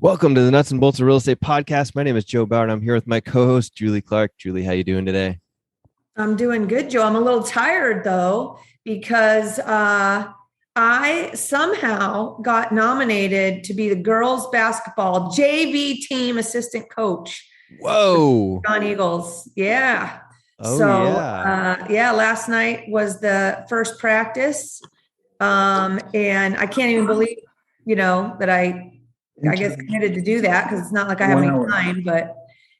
Welcome to the Nuts and Bolts of Real Estate Podcast. My name is Joe Bauer, and I'm here with my co-host, Julie Clark. Julie, how you doing today? I'm doing good, Joe. I'm a little tired, though, because I somehow got nominated to be the girls basketball JV team assistant coach. Whoa. On Eagles. Yeah. Oh, yeah, last night was the first practice. And I can't even believe, that I guess committed to do that because it's not like I have any time, but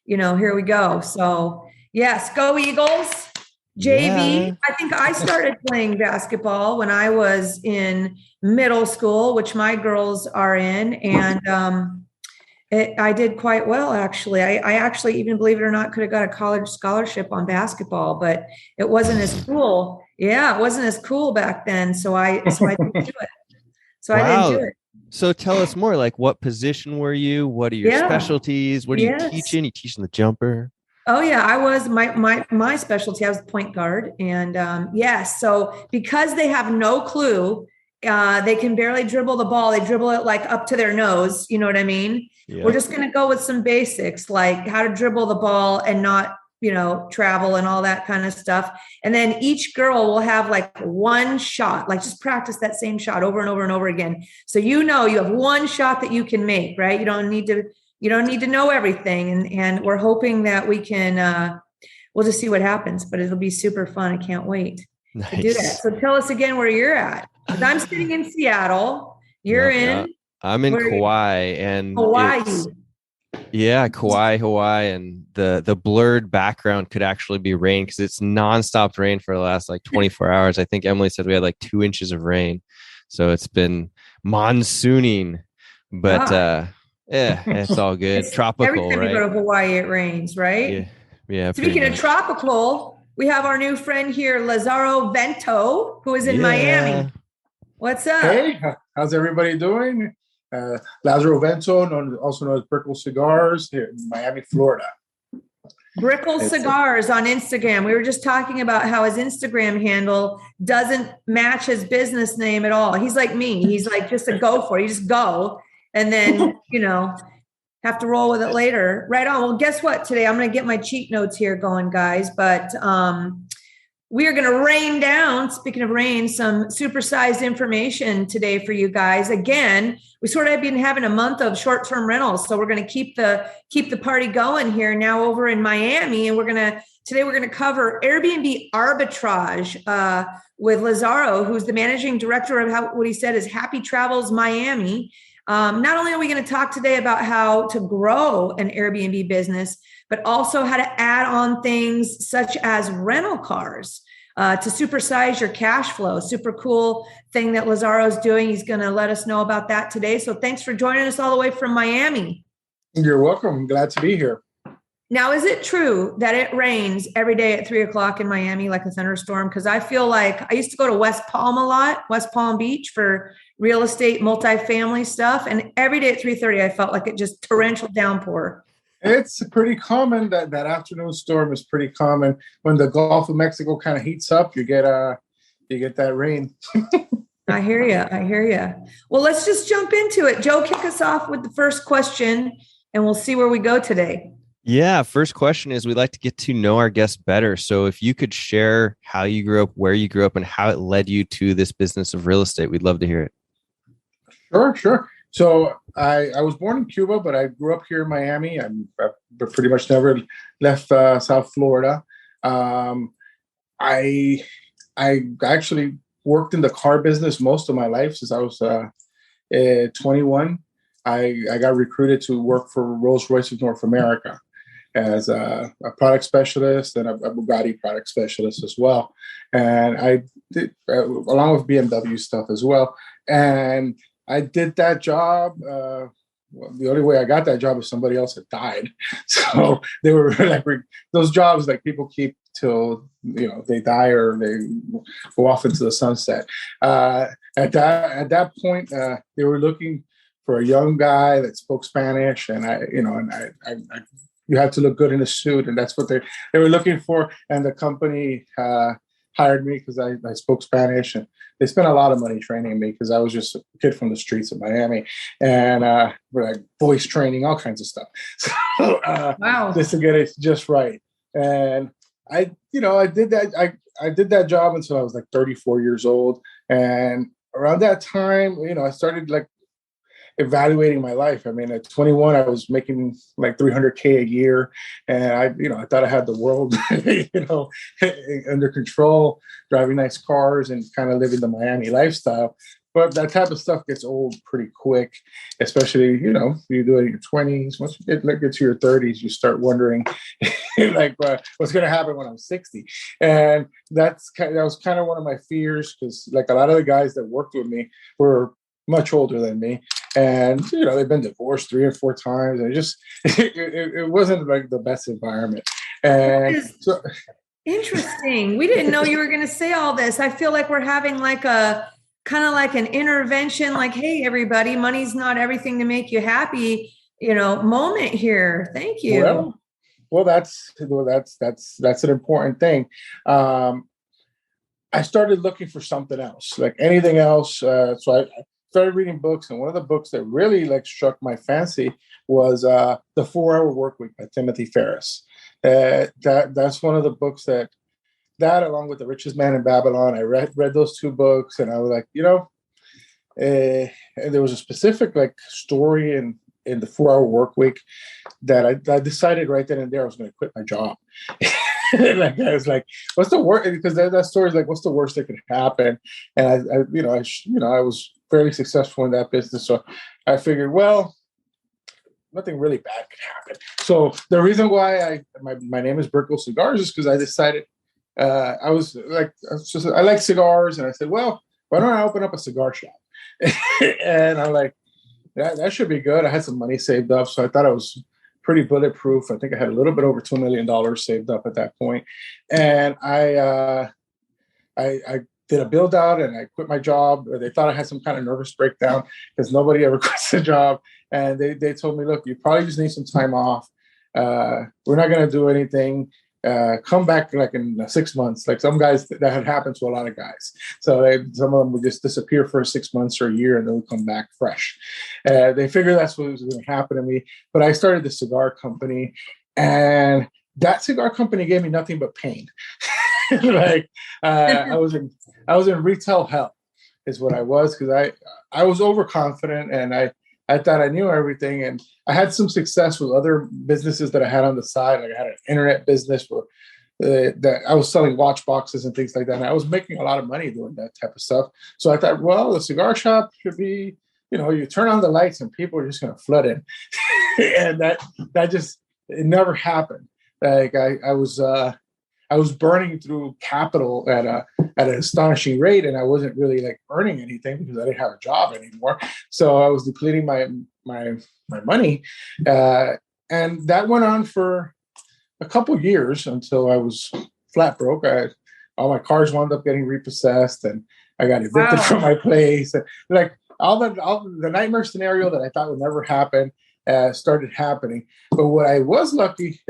here we go. So yes, go Eagles. JV. Yeah. I think I started playing basketball when I was in middle school, which my girls are in. And I did quite well, actually. I actually, even believe it or not, could have got a college scholarship on basketball, but it wasn't as cool. Yeah, it wasn't as cool back then. So I didn't do it. I didn't do it. So tell us more, like what position were you? What are your specialties? What are you teaching? You teaching the jumper? Oh yeah, I was my specialty. I was point guard. And so because they have no clue, they can barely dribble the ball. They dribble it like up to their nose. You know what I mean? Yeah. We're just going to go with some basics, like how to dribble the ball and not, travel and all that kind of stuff. And then each girl will have like one shot, like just practice that same shot over and over and over again. So, you have one shot that you can make, right? You don't need to know everything. And we're hoping that we can, we'll just see what happens, but it'll be super fun. I can't wait to do that. So tell us again where you're at. Because I'm sitting in Seattle. You're in? I'm in Kauai. And Hawaii. Kauai, Hawaii. And the blurred background could actually be rain because it's nonstop rain for the last like 24 hours. I think Emily said we had like 2 inches of rain. So it's been monsooning, but it's all good. It's tropical, every time right? you go to Hawaii, it rains, right? Yeah. Speaking of tropical, we have our new friend here, Lazaro Vento, who is in Miami. What's up? Hey, how's everybody doing? Lazaro Vento, also known as Brickle Cigars, here in Miami, Florida. Brickle Cigars on Instagram. We were just talking about how his Instagram handle doesn't match his business name at all. He's like me. He's like just a go for it. You just go and then, have to roll with it later. Right on. Well, guess what? Today I'm going to get my cheat notes here going, guys. But we are going to rain down, speaking of rain, some supersized information today for you guys. Again, we sort of have been having a month of short-term rentals. So we're going to keep the party going here now over in Miami. And today we're going to cover Airbnb arbitrage with Lazaro, who's the managing director of what he said is Happy Travels Miami. Not only are we going to talk today about how to grow an Airbnb business, but also how to add on things such as rental cars to supersize your cash flow. Super cool thing that Lazaro's doing. He's going to let us know about that today. So thanks for joining us all the way from Miami. You're welcome. I'm glad to be here. Now, is it true that it rains every day at 3:00 in Miami, like a thunderstorm? Because I feel like I used to go to West Palm Beach for real estate, multifamily stuff. And every day at 3:30, I felt like it just torrential downpour. It's pretty common that afternoon storm is pretty common. When the Gulf of Mexico kind of heats up, you get that rain. I hear you. Well, let's just jump into it. Joe, kick us off with the first question and we'll see where we go today. Yeah. First question is we'd like to get to know our guests better. So if you could share how you grew up, where you grew up, and how it led you to this business of real estate, we'd love to hear it. Sure. So I was born in Cuba, but I grew up here in Miami. I pretty much never left South Florida. I actually worked in the car business most of my life since I was 21. I got recruited to work for Rolls-Royce of North America as a product specialist and a Bugatti product specialist as well. And I did, along with BMW stuff as well. And I did that job. The only way I got that job is somebody else had died. So they were like those jobs like people keep till they die or they go off into the sunset. At that point, they were looking for a young guy that spoke Spanish, and you had to look good in a suit, and that's what they were looking for. And the company hired me because I spoke Spanish, and they spent a lot of money training me because I was just a kid from the streets of Miami, and like voice training, all kinds of stuff. So Wow. just to get it just right. And I did that. I did that job until I was like 34 years old. And around that time, I started like evaluating my life. I mean, at 21, I was making like 300K a year, and I thought I had the world, under control, driving nice cars and kind of living the Miami lifestyle. But that type of stuff gets old pretty quick, especially, you do it in your 20s. Once you get to your 30s, you start wondering, like, what's going to happen when I'm 60? And that was kind of one of my fears, because like a lot of the guys that worked with me were much older than me. And, they've been divorced 3 or 4 times. And it wasn't like the best environment. And so interesting. We didn't know you were going to say all this. I feel like we're having like a kind of like an intervention, like, hey, everybody, money's not everything to make you happy, moment here. Thank you. Well, that's an important thing. I started looking for something else, like anything else. So I started reading books, and one of the books that really like struck my fancy was The 4-Hour Workweek by Timothy Ferriss. That's one of the books that along with The Richest Man in Babylon, I read those 2 books, and I was like, and there was a specific like story in the 4-Hour Workweek that I decided right then and there I was going to quit my job. Like I was like, what's the worst? Because that story is like, what's the worst that could happen? And I was fairly successful in that business, so I figured, well, nothing really bad could happen. So the reason why my name is Brickle Cigars is because I decided I like cigars, and I said, well, why don't I open up a cigar shop? And I'm like, that should be good. I had some money saved up, so I thought I was pretty bulletproof. I think I had a little bit over $2 million saved up at that point. And I did a build out, and I quit my job. They thought I had some kind of nervous breakdown because nobody ever quits a job. And they told me, look, you probably just need some time off. We're not going to do anything. Come back like in 6 months. Like some guys, that had happened to a lot of guys. So some of them would just disappear for 6 months or a year, and they'll come back fresh. They figured that's what was going to happen to me. But I started the cigar company, and that cigar company gave me nothing but pain. Like I was in retail hell, is what I was, because I was overconfident, and I thought I knew everything, and I had some success with other businesses that I had on the side. Like I had an internet business where that I was selling watch boxes and things like that. And I was making a lot of money doing that type of stuff. So I thought, well, the cigar shop should be, you turn on the lights and people are just going to flood in. And that just, it never happened. Like I was burning through capital at an astonishing rate, and I wasn't really like earning anything because I didn't have a job anymore. So I was depleting my money, and that went on for a couple years until I was flat broke. All my cars wound up getting repossessed, and I got evicted from my place. And like all the nightmare scenario that I thought would never happen started happening. But what I was lucky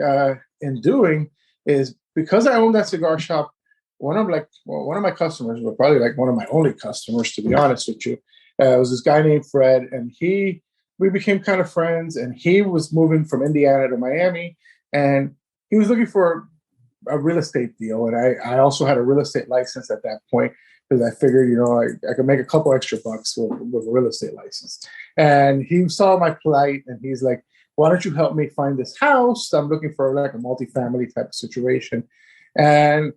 in doing is, because I owned that cigar shop, one of my customers, but probably like one of my only customers, to be honest with you, was this guy named Fred, and we became kind of friends. And he was moving from Indiana to Miami, and he was looking for a real estate deal, and I also had a real estate license at that point, because I figured, I could make a couple extra bucks with a real estate license. And he saw my plight, and he's like, why don't you help me find this house? I'm looking for like a multifamily type of situation. And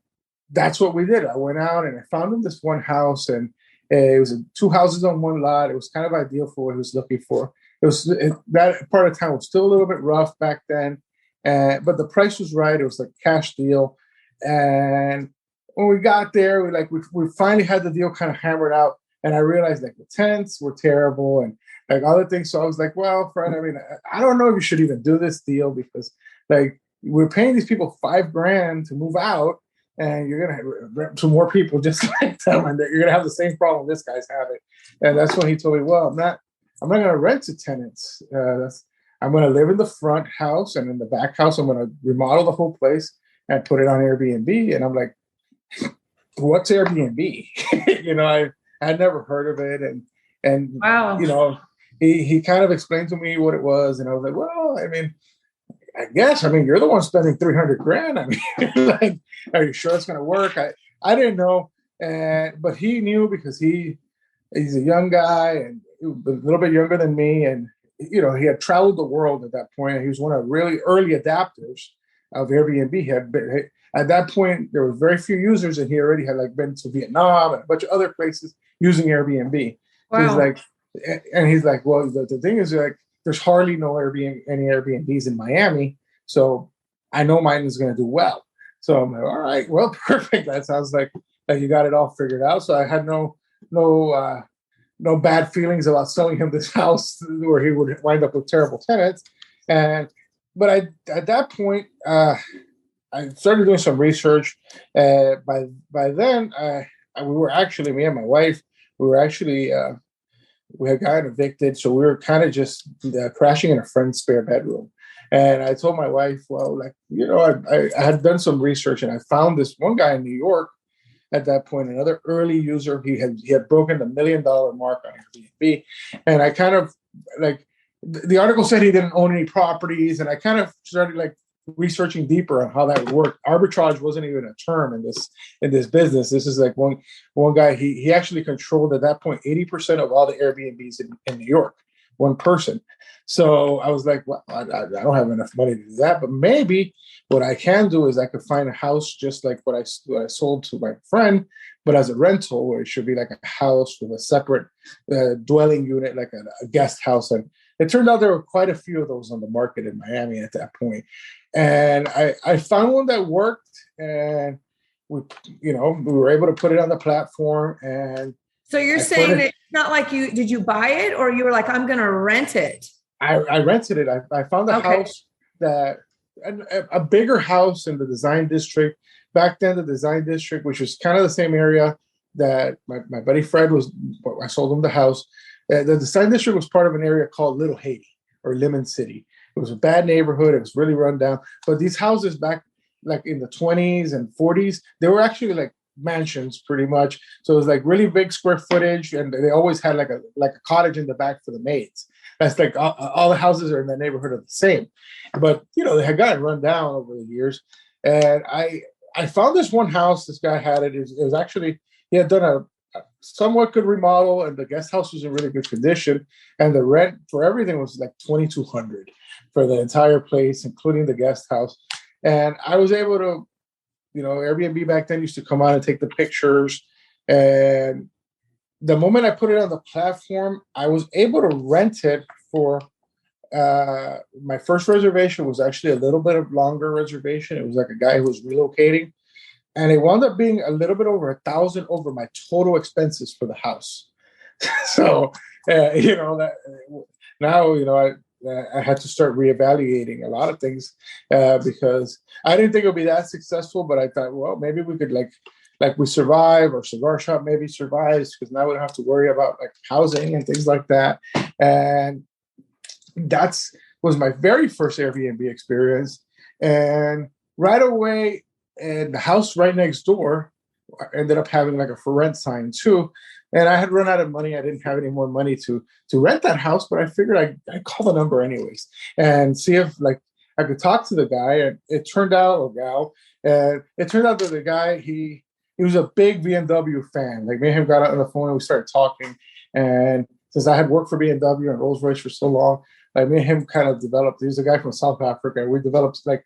that's what we did. I went out and I found him this one house, and it was 2 houses on one lot. It was kind of ideal for what he was looking for. That part of town was still a little bit rough back then, but the price was right. It was like a cash deal. And when we got there, we finally had the deal kind of hammered out. And I realized like the tenants were terrible and like other things. So I was like, well, Fred, I mean, I don't know if you should even do this deal, because like we're paying these people $5,000 to move out, and you're going to rent to more people just like them, and you're going to have the same problem this guy's having. And that's when he told me, well, I'm not going to rent to tenants. I'm going to live in the front house, and in the back house, I'm going to remodel the whole place and put it on Airbnb. And I'm like, what's Airbnb? I had never heard of it, and Wow. he kind of explained to me what it was, and I was like, well, I guess, you're the one spending 300 grand. Like, are you sure it's going to work? I didn't know, but he knew because he's a young guy and a little bit younger than me, and he had traveled the world at that point, and he was one of the really early adapters of Airbnb. He had been, at that point, there were very few users, and he already had been to Vietnam and a bunch of other places using Airbnb. Wow. He's like, well, the thing is, there's hardly any Airbnbs in Miami, so I know mine is going to do well. So I'm like, all right, well, perfect. That sounds like you got it all figured out. So I had no bad feelings about selling him this house where he would wind up with terrible tenants. But at that point, I started doing some research. By then, we were actually, me and my wife, we had gotten evicted, so we were kind of just crashing in a friend's spare bedroom. And I told my wife, well, I had done some research, and I found this one guy in New York at that point, another early user. He had broken the $1 million mark on Airbnb, and I kind of the article said he didn't own any properties, and I kind of started researching deeper on how that would work. Arbitrage wasn't even a term in this business. This is one guy. He actually controlled at that point 80% of all the Airbnbs in New York. One person. So I was like, well, I don't have enough money to do that, but maybe what I can do is I could find a house just like what I sold to my friend, but as a rental, where it should be like a house with a separate dwelling unit, like a guest house. And it turned out there were quite a few of those on the market in Miami at that point. And I found one that worked, and we were able to put it on the platform. And so you're saying that it's not like did you buy it, or you were like, I'm going to rent it? I rented it. I found a house a bigger house in the design district. Back then, the design district, which was kind of the same area that my buddy Fred was, I sold him the house. The design district was part of an area called Little Haiti or Lemon City. It was a bad neighborhood. It was really run down. But these houses back in the 20s and 40s, they were actually mansions pretty much. So it was really big square footage, and they always had like a cottage in the back for the maids. That's all the houses are in that neighborhood are the same. But they had gotten run down over the years. And I found this one house. This guy had it. It was actually, he had done a somewhat good remodel, and the guest house was in really good condition. And the rent for everything was $2,200 for the entire place, including the guest house. And I was able to, Airbnb back then used to come out and take the pictures. And the moment I put it on the platform, I was able to rent it for my first reservation was actually a little bit of longer reservation. It was a guy who was relocating, and it wound up being a little bit over $1,000 over my total expenses for the house. So, that now, I had to start reevaluating a lot of things because I didn't think it would be that successful, but I thought, well, maybe we could we survive, or cigar shop maybe survives, because now we don't have to worry about housing and things like that. And was my very first Airbnb experience. And right away, and the house right next door ended up having a for rent sign too. And I had run out of money. I didn't have any more money to rent that house, but I figured I'd call the number anyways and see if I could talk to the guy. And it turned out, or gal, and it turned out that the guy, he was a big BMW fan. Me and him got on the phone and we started talking. And since I had worked for BMW and Rolls-Royce for so long, me and him kind of developed. He was a guy from South Africa. We developed a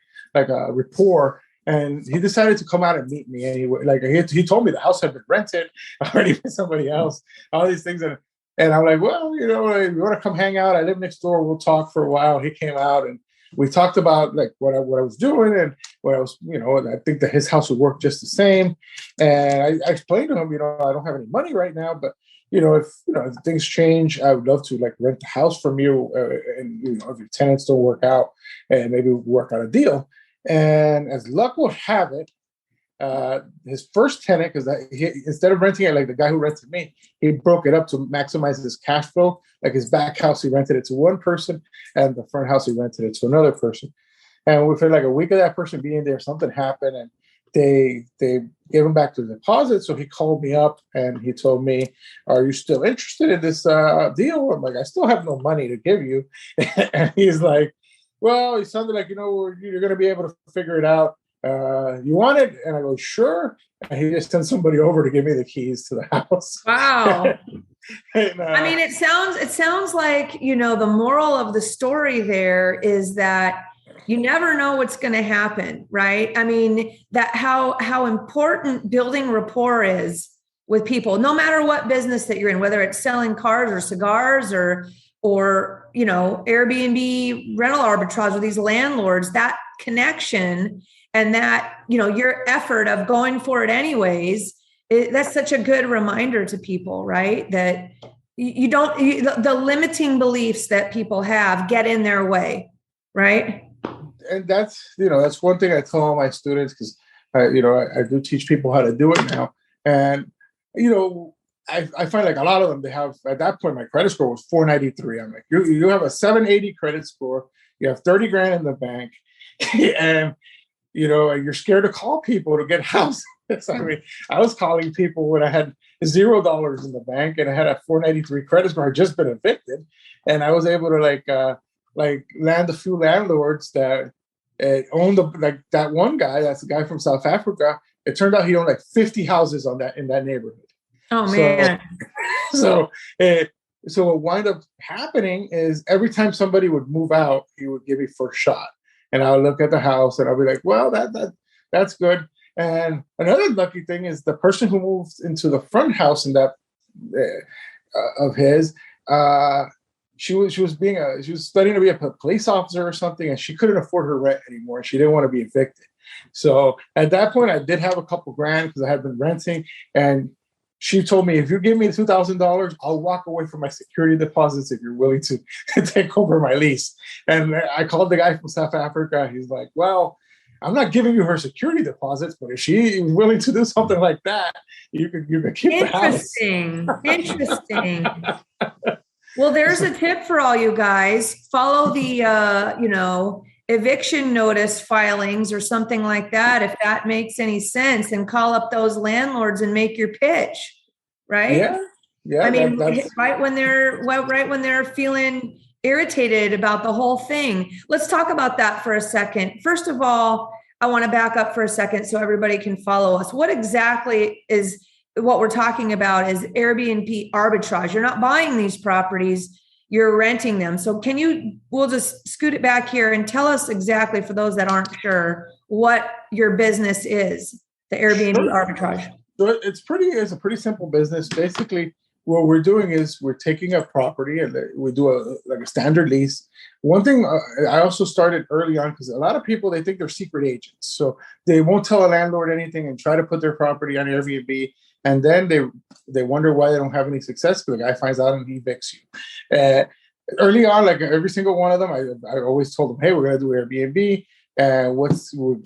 rapport. And he decided to come out and meet me. And he told me the house had been rented already by somebody else. All these things, and I'm like, well, you want to come hang out? I live next door. We'll talk for a while. He came out and we talked about what I was doing and what I was, I think that his house would work just the same. And I explained to him, I don't have any money right now, but if things change, I would love to rent the house from you, and if your tenants don't work out, and maybe work out a deal. And as luck will have it, his first tenant, because instead of renting it like the guy who rented me, he broke it up to maximize his cash flow. His back house, he rented it to one person, and the front house, he rented it to another person. And within a week of that person being there, something happened, and they gave him back the deposit. So he called me up and he told me, "Are you still interested in this deal?" I'm like, "I still have no money to give you." And he's like, "Well," he sounded like, "you're going to be able to figure it out. You want it?" And I go, "Sure." And he just sent somebody over to give me the keys to the house. Wow. And, I mean, it sounds like, the moral of the story there is that you never know what's going to happen, right? I mean, that how important building rapport is with people, no matter what business that you're in, whether it's selling cars or cigars or Airbnb rental arbitrage with these landlords, that connection and that, your effort of going for it anyways, that's such a good reminder to people, right? That the limiting beliefs that people have get in their way, right? And that's one thing I tell all my students, because I do teach people how to do it now. And, I find like a lot of them, they have, at that point, my credit score was 493. I'm like, you have a 780 credit score. You have 30 grand in the bank. And, and you're scared to call people to get houses. So, I mean, I was calling people when I had $0 in the bank and I had a 493 credit score. I'd just been evicted. And I was able to land a few landlords that owned that one guy. That's a guy from South Africa. It turned out he owned like 50 houses in that neighborhood. Oh man! So what wound up happening is every time somebody would move out, he would give me first shot, and I would look at the house and I'll be like, "Well, that's good." And another lucky thing is the person who moved into the front house in that of his. She was studying to be a police officer or something, and she couldn't afford her rent anymore. She didn't want to be evicted. So at that point, I did have a couple grand because I had been renting, and she told me, "If you give me $2,000, I'll walk away from my security deposits if you're willing to take over my lease." And I called the guy from South Africa. He's like, "Well, I'm not giving you her security deposits, but if she is willing to do something like that, you can keep the house." Interesting. Well, there's a tip for all you guys. Follow the, eviction notice filings or something like that, if that makes any sense, and call up those landlords and make your pitch, right? Yeah. I mean, right when they're feeling irritated about the whole thing. Let's talk about that for a second. First of all, I want to back up for a second so everybody can follow us. What exactly is what we're talking about is Airbnb arbitrage. You're not buying these properties, you're renting them. So we'll just scoot it back here and tell us exactly, for those that aren't sure, what your business is, the Airbnb arbitrage. So it's a pretty simple business. Basically, what we're doing is we're taking a property and we do a standard lease. One thing I also started early on, because a lot of people, they think they're secret agents. So they won't tell a landlord anything and try to put their property on Airbnb. And then they wonder why they don't have any success, because the guy finds out and he evicts you. Early on, like every single one of them, I always told them, "Hey, we're going to do Airbnb.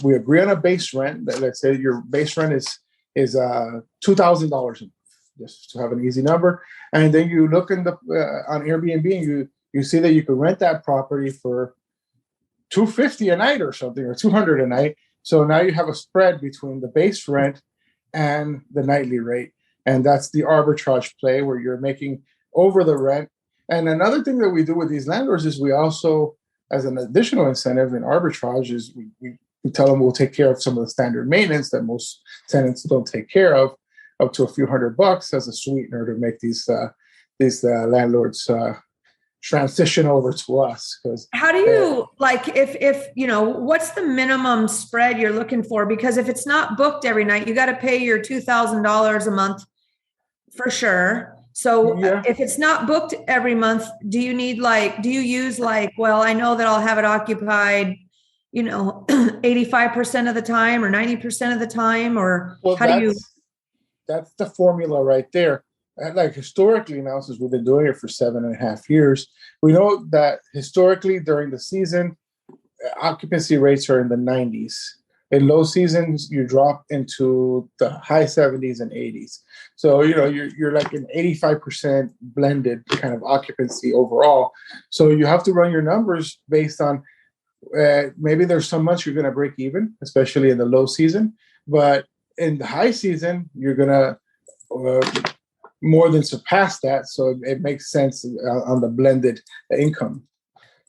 We agree on a base rent. Let's say your base rent is $2,000 a month, just to have an easy number. And then you look on Airbnb and you see that you can rent that property for $250 a night or something, or $200 a night. So now you have a spread between the base rent and the nightly rate. And that's the arbitrage play, where you're making over the rent. And another thing that we do with these landlords is we also, as an additional incentive in arbitrage, is we tell them we'll take care of some of the standard maintenance that most tenants don't take care of, up to a few $100 as a sweetener to make these landlords transition over to us. Because how do you if what's the minimum spread you're looking for? Because if it's not booked every night, you got to pay your $2,000 a month for sure. So if it's not booked every month, do you use well, I know that I'll have it occupied 85% of the time or 90% of the time, or that's the formula right there. Like historically now, since we've been doing it for 7.5 years, we know that historically during the season, occupancy rates are in the 90s. In low seasons, you drop into the high 70s and 80s. So, you're like an 85% blended kind of occupancy overall. So you have to run your numbers based on maybe there's some months you're going to break even, especially in the low season. But in the high season, you're gonna more than surpass that. So it makes sense on the blended income.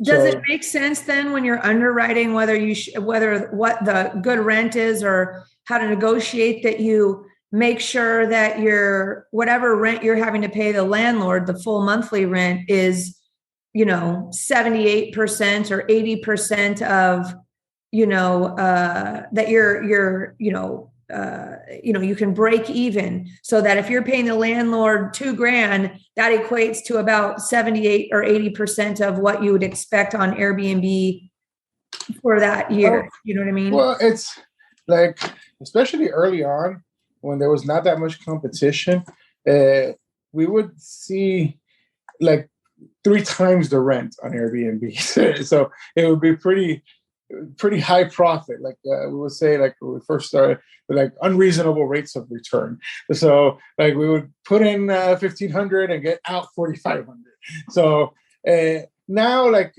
Does it make sense then when you're underwriting whether what the good rent is or how to negotiate, that you make sure that your whatever rent you're having to pay the landlord, the full monthly rent is, 78% or 80% of, that you're you can break even, so that if you're paying the landlord $2,000, that equates to about 78 or 80% of what you would expect on Airbnb for that year. You know what I mean? Well, it's like, especially early on when there was not that much competition, we would see like 3 times the rent on Airbnb. So it would be pretty high profit. Like we would say, like when we first started, like unreasonable rates of return. So like we would put in 1,500 and get out 4,500. So now, like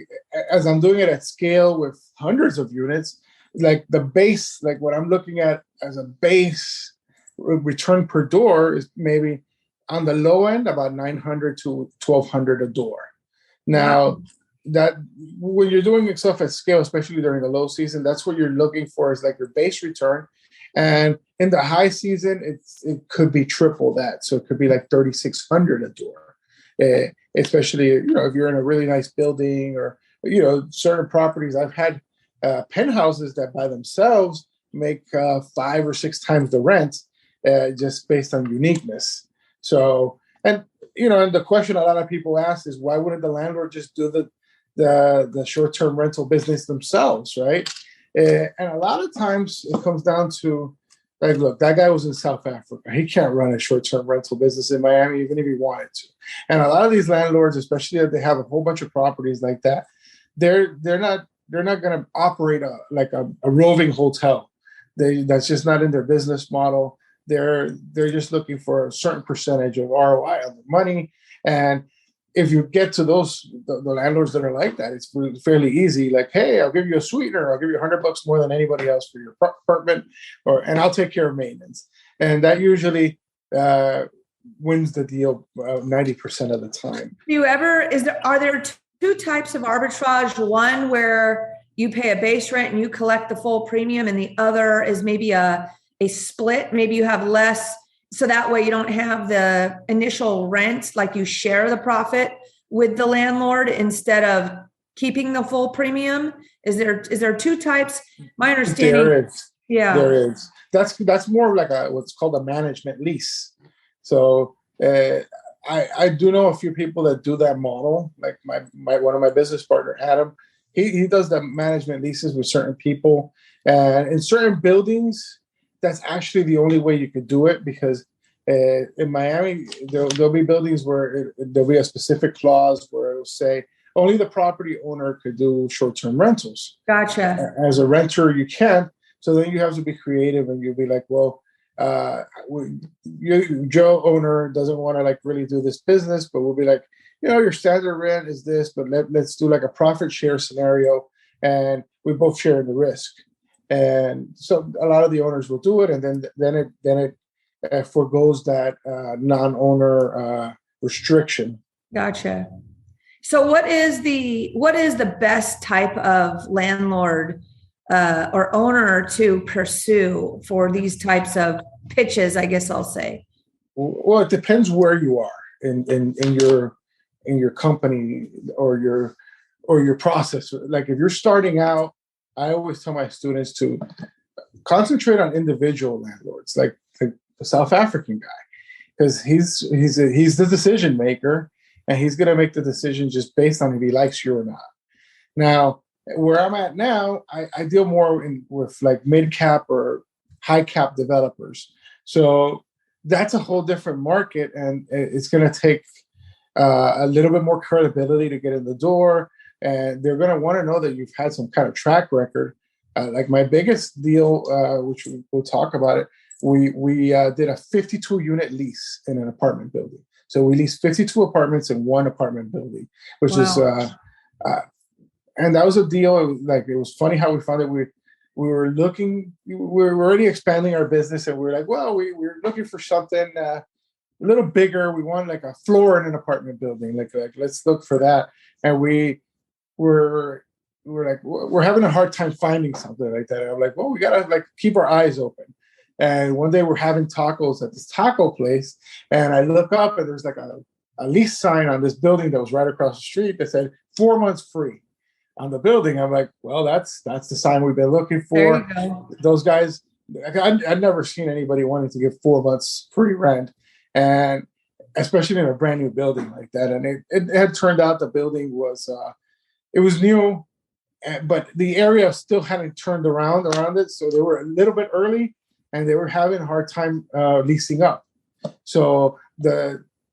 as I'm doing it at scale with hundreds of units, like the base, like what I'm looking at as a base return per door is maybe on the low end about 900 to 1,200 a door. Now, that when you're doing stuff at scale, especially during the low season, that's what you're looking for, is like your base return. And in the high season, it could be triple that. So it could be like 3,600 a door, especially, if you're in a really nice building, or, certain properties. I've had penthouses that by themselves make 5 or 6 times the rent, just based on uniqueness. So, and the question a lot of people ask is, why wouldn't the landlord just do the short-term rental business themselves, right? And a lot of times it comes down to, like, look, that guy was in South Africa. He can't run a short-term rental business in Miami, even if he wanted to. And a lot of these landlords, especially if they have a whole bunch of properties like that, they're not going to operate a roving hotel. That's just not in their business model. They're just looking for a certain percentage of ROI on the money. And if you get to the landlords that are like that, it's fairly easy. Like, hey, I'll give you a sweetener. I'll give you $100 more than anybody else for your apartment, and I'll take care of maintenance. And that usually wins the deal 90% of the time. Are there 2 types of arbitrage? One where you pay a base rent and you collect the full premium, and the other is maybe a split. Maybe you have less, so that way you don't have the initial rent, like you share the profit with the landlord instead of keeping the full premium. Is there 2 types? My understanding. There is. Yeah. There is. That's more like what's called a management lease. So I do know a few people that do that model. Like one of my business partner, Adam, he does the management leases with certain people, and in certain buildings, that's actually the only way you could do it, because in Miami, there'll be buildings where there'll be a specific clause where it'll say only the property owner could do short-term rentals. Gotcha. As a renter, you can't. So then you have to be creative, and you'll be like, well, Joe owner doesn't want to like really do this business, but we'll be like, your standard rent is this, but let's do like a profit share scenario, and we both share in the risk. And so a lot of the owners will do it, and then it forgoes that non-owner restriction. Gotcha. So what is the best type of landlord or owner to pursue for these types of pitches, I guess I'll say? Well, it depends where you are in your company or your process. Like if you're starting out, I always tell my students to concentrate on individual landlords, like the South African guy, because he's the decision maker, and he's going to make the decision just based on if he likes you or not. Now, where I'm at now, I deal more with like mid cap or high cap developers. So that's a whole different market, and it's going to take a little bit more credibility to get in the door. And they're going to want to know that you've had some kind of track record. Like my biggest deal, which we'll talk about it, we did a 52-unit lease in an apartment building. So we leased 52 apartments in one apartment building, which is, and that was a deal. Like it was funny how we found it. we were already expanding our business, and we were like, well, we're looking for something a little bigger. We want like a floor in an apartment building. Like let's look for that. And we're like, we're having a hard time finding something like that. And I'm like, well, we gotta like keep our eyes open. And one day we're having tacos at this taco place, and I look up and there's like a lease sign on this building that was right across the street that said 4 months free on the building. I'm like, well, that's the sign we've been looking for. There you go. Those guys, I'd never seen anybody wanting to give 4 months free rent, and especially in a brand new building like that. And it had turned out the building was it was new, but the area still hadn't turned around it, so they were a little bit early, and they were having a hard time leasing up. So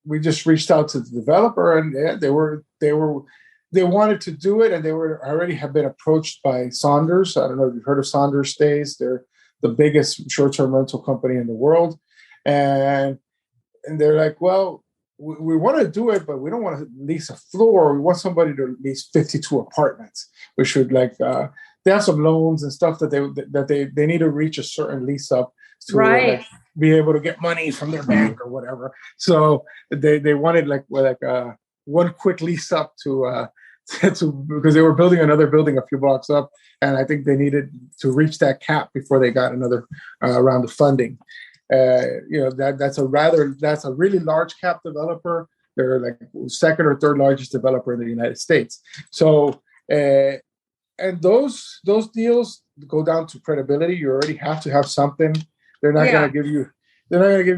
we just reached out to the developer, and they wanted to do it, and they already have been approached by Saunders. I don't know if you've heard of Saunders Stays. They're the biggest short-term rental company in the world, and they're like, well, we want to do it, but we don't want to lease a floor. We want somebody to lease 52 apartments. We should they have some loans and stuff that they need to reach a certain lease up to Right. be able to get money from their bank or whatever. So they wanted one quick lease up to because they were building another building a few blocks up, and I think they needed to reach that cap before they got another round of funding. That's a really large cap developer. They're like second or third largest developer in the United States. So and those deals go down to credibility. You already have to have something. They're not going to give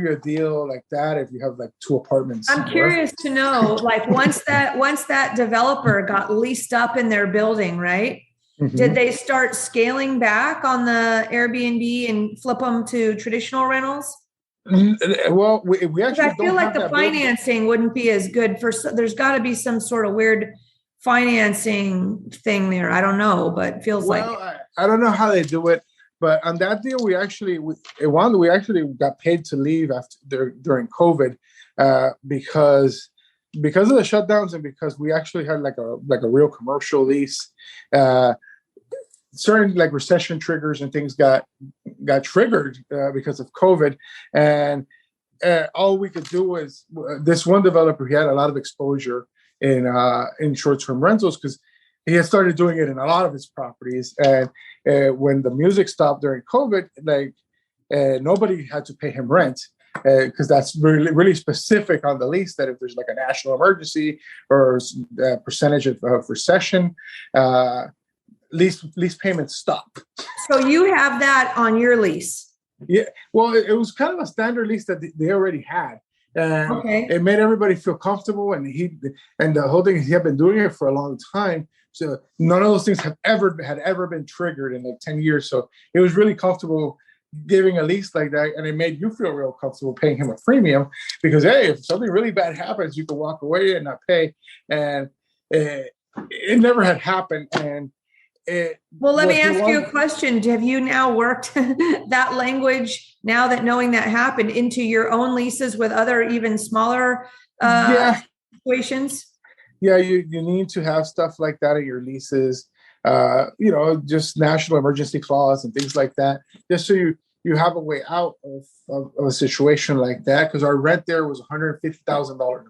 you a deal like that if you have like 2 apartments. I'm curious to know, like once that developer got leased up in their building, right? Mm-hmm. Did they start scaling back on the Airbnb and flip them to traditional rentals? Well, we actually I feel like the financing wouldn't be as good there's got to be some sort of weird financing thing there. I don't know, but it feels like I don't know how they do it. But on that deal, we actually got paid to leave during COVID because of the shutdowns, and because we actually had like a real commercial lease. Certain like recession triggers and things got triggered because of COVID, and all we could do was this one developer. He had a lot of exposure in short-term rentals because he had started doing it in a lot of his properties, and when the music stopped during COVID, nobody had to pay him rent because that's really, really specific on the lease that if there's like a national emergency or a percentage of recession, lease payments stop. So you have that on your lease? Yeah. Well, it was kind of a standard lease that they already had. And It made everybody feel comfortable, and the whole thing is he had been doing it for a long time. So none of those things had ever been triggered in like 10 years. So it was really comfortable giving a lease like that, and it made you feel real comfortable paying him a premium because, hey, if something really bad happens, you can walk away and not pay. And it never had happened. And let me ask you a question. Have you now worked that language, now that knowing that happened, into your own leases with other even smaller situations? Yeah, you need to have stuff like that in your leases, just national emergency clause and things like that, just so you have a way out of a situation like that, because our rent there was $150,000 a month.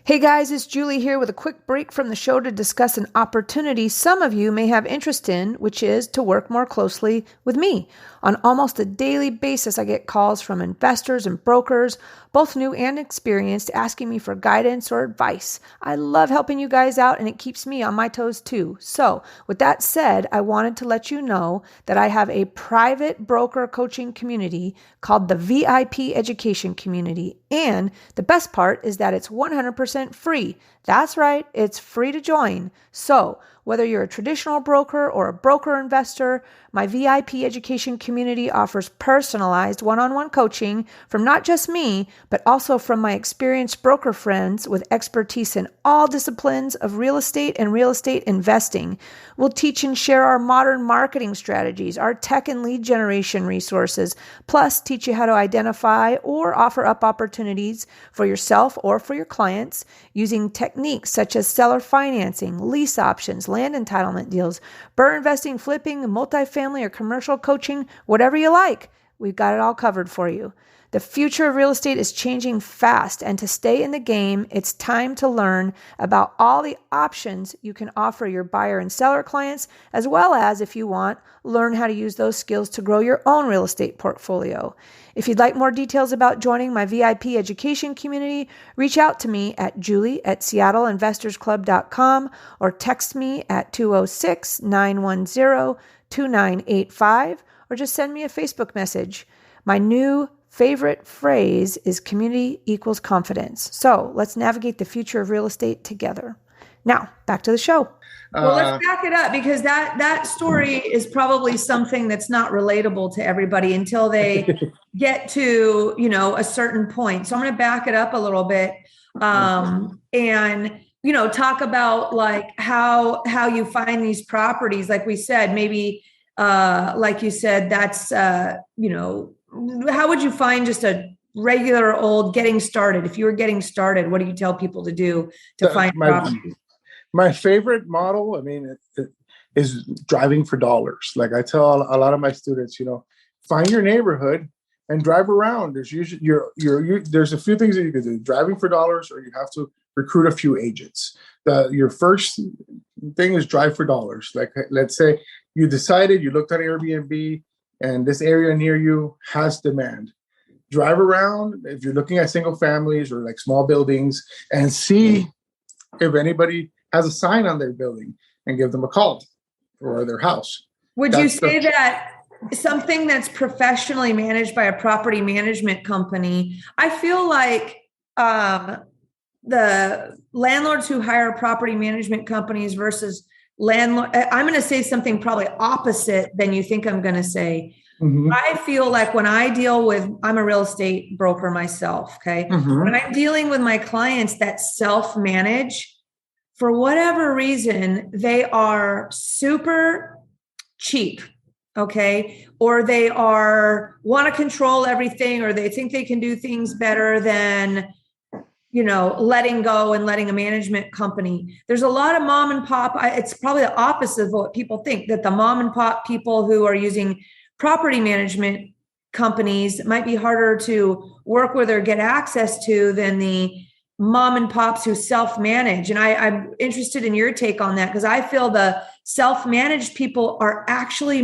Hey guys, it's Julie here with a quick break from the show to discuss an opportunity some of you may have interest in, which is to work more closely with me. On almost a daily basis, I get calls from investors and brokers, both new and experienced, asking me for guidance or advice. I love helping you guys out, and it keeps me on my toes too. So with that said, I wanted to let you know that I have a private broker coaching community called the VIP Education Community. And the best part is that it's 100% free. That's right, it's free to join. So whether you're a traditional broker or a broker investor, my VIP education community offers personalized one-on-one coaching from not just me, but also from my experienced broker friends with expertise in all disciplines of real estate and real estate investing. We'll teach and share our modern marketing strategies, our tech and lead generation resources, plus teach you how to identify or offer up opportunities for yourself or for your clients using techniques such as seller financing, lease options, land entitlement deals, BRRRR investing, flipping, multifamily or commercial coaching, whatever you like. We've got it all covered for you. The future of real estate is changing fast, and to stay in the game, it's time to learn about all the options you can offer your buyer and seller clients, as well as, if you want, learn how to use those skills to grow your own real estate portfolio. If you'd like more details about joining my VIP education community, reach out to me at julie@seattleinvestorsclub.com or text me at 206-910-2985 or just send me a Facebook message. My new favorite phrase is community equals confidence. So let's navigate the future of real estate together. Now, back to the show. Well, let's back it up, because that story is probably something that's not relatable to everybody until they get to, a certain point. So I'm going to back it up a little bit and, talk about like how you find these properties. Like we said, maybe like you said, that's, how would you find just a regular old getting started? If you were getting started, what do you tell people to do to find properties? My favorite model, is driving for dollars. Like I tell a lot of my students, find your neighborhood and drive around. There's usually there's a few things that you can do: driving for dollars, or you have to recruit a few agents. Your first thing is drive for dollars. Like let's say you decided, you looked at Airbnb, and this area near you has demand. Drive around if you're looking at single families or like small buildings, and see if anybody has a sign on their building, and give them a call, or their house. Would you say that something that's professionally managed by a property management company, I feel like the landlords who hire property management companies versus landlord, I'm going to say something probably opposite than you think I'm going to say. Mm-hmm. I feel like when I deal with, I'm a real estate broker myself. Okay. Mm-hmm. When I'm dealing with my clients that self-manage, for whatever reason, they are super cheap. Okay. Or they want to control everything, or they think they can do things better than, letting go and letting a management company. There's a lot of mom and pop. It's probably the opposite of what people think, that the mom and pop people who are using property management companies might be harder to work with or get access to than the mom and pops who self-manage. And I'm interested in your take on that, because I feel the self-managed people are actually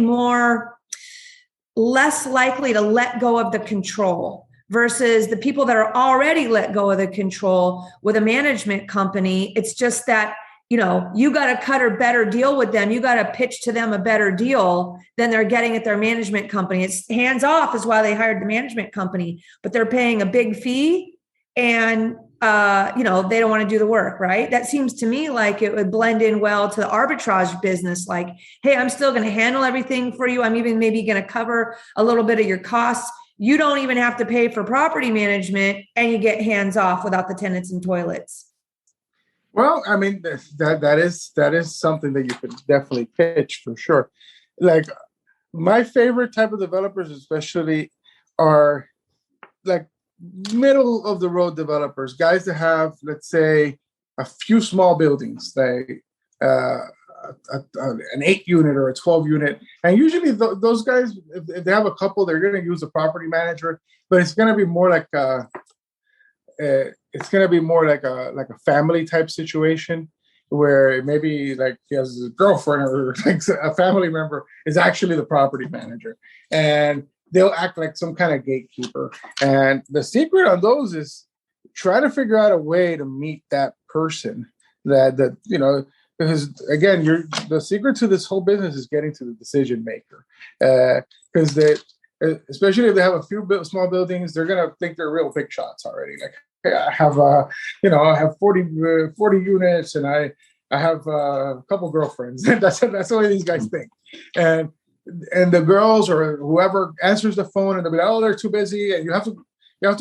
less likely to let go of the control versus the people that are already let go of the control with a management company. It's just that, you got to cut a better deal with them. You got to pitch to them a better deal than they're getting at their management company. It's hands off is why they hired the management company, but they're paying a big fee, and they don't want to do the work, right? That seems to me like it would blend in well to the arbitrage business. Like, hey, I'm still going to handle everything for you. I'm even maybe going to cover a little bit of your costs. You don't even have to pay for property management, and you get hands off without the tenants and toilets. Well, that is something that you could definitely pitch for sure. Like my favorite type of developers, especially, are like middle of the road developers, guys that have, let's say, a few small buildings, like an 8-unit or a 12-unit. And usually those guys, if they have a couple, they're going to use a property manager, but it's going to be more like a family type situation, where maybe like he has a girlfriend or like a family member is actually the property manager, and they'll act like some kind of gatekeeper. And the secret on those is try to figure out a way to meet that person that because again, the secret to this whole business is getting to the decision maker. Because especially if they have a few small buildings, they're going to think they're real big shots already. Like, hey, I have 40 units, and I have a couple girlfriends. That's the way these guys think. And the girls or whoever answers the phone, and they'll be like, oh, they're too busy. And you have to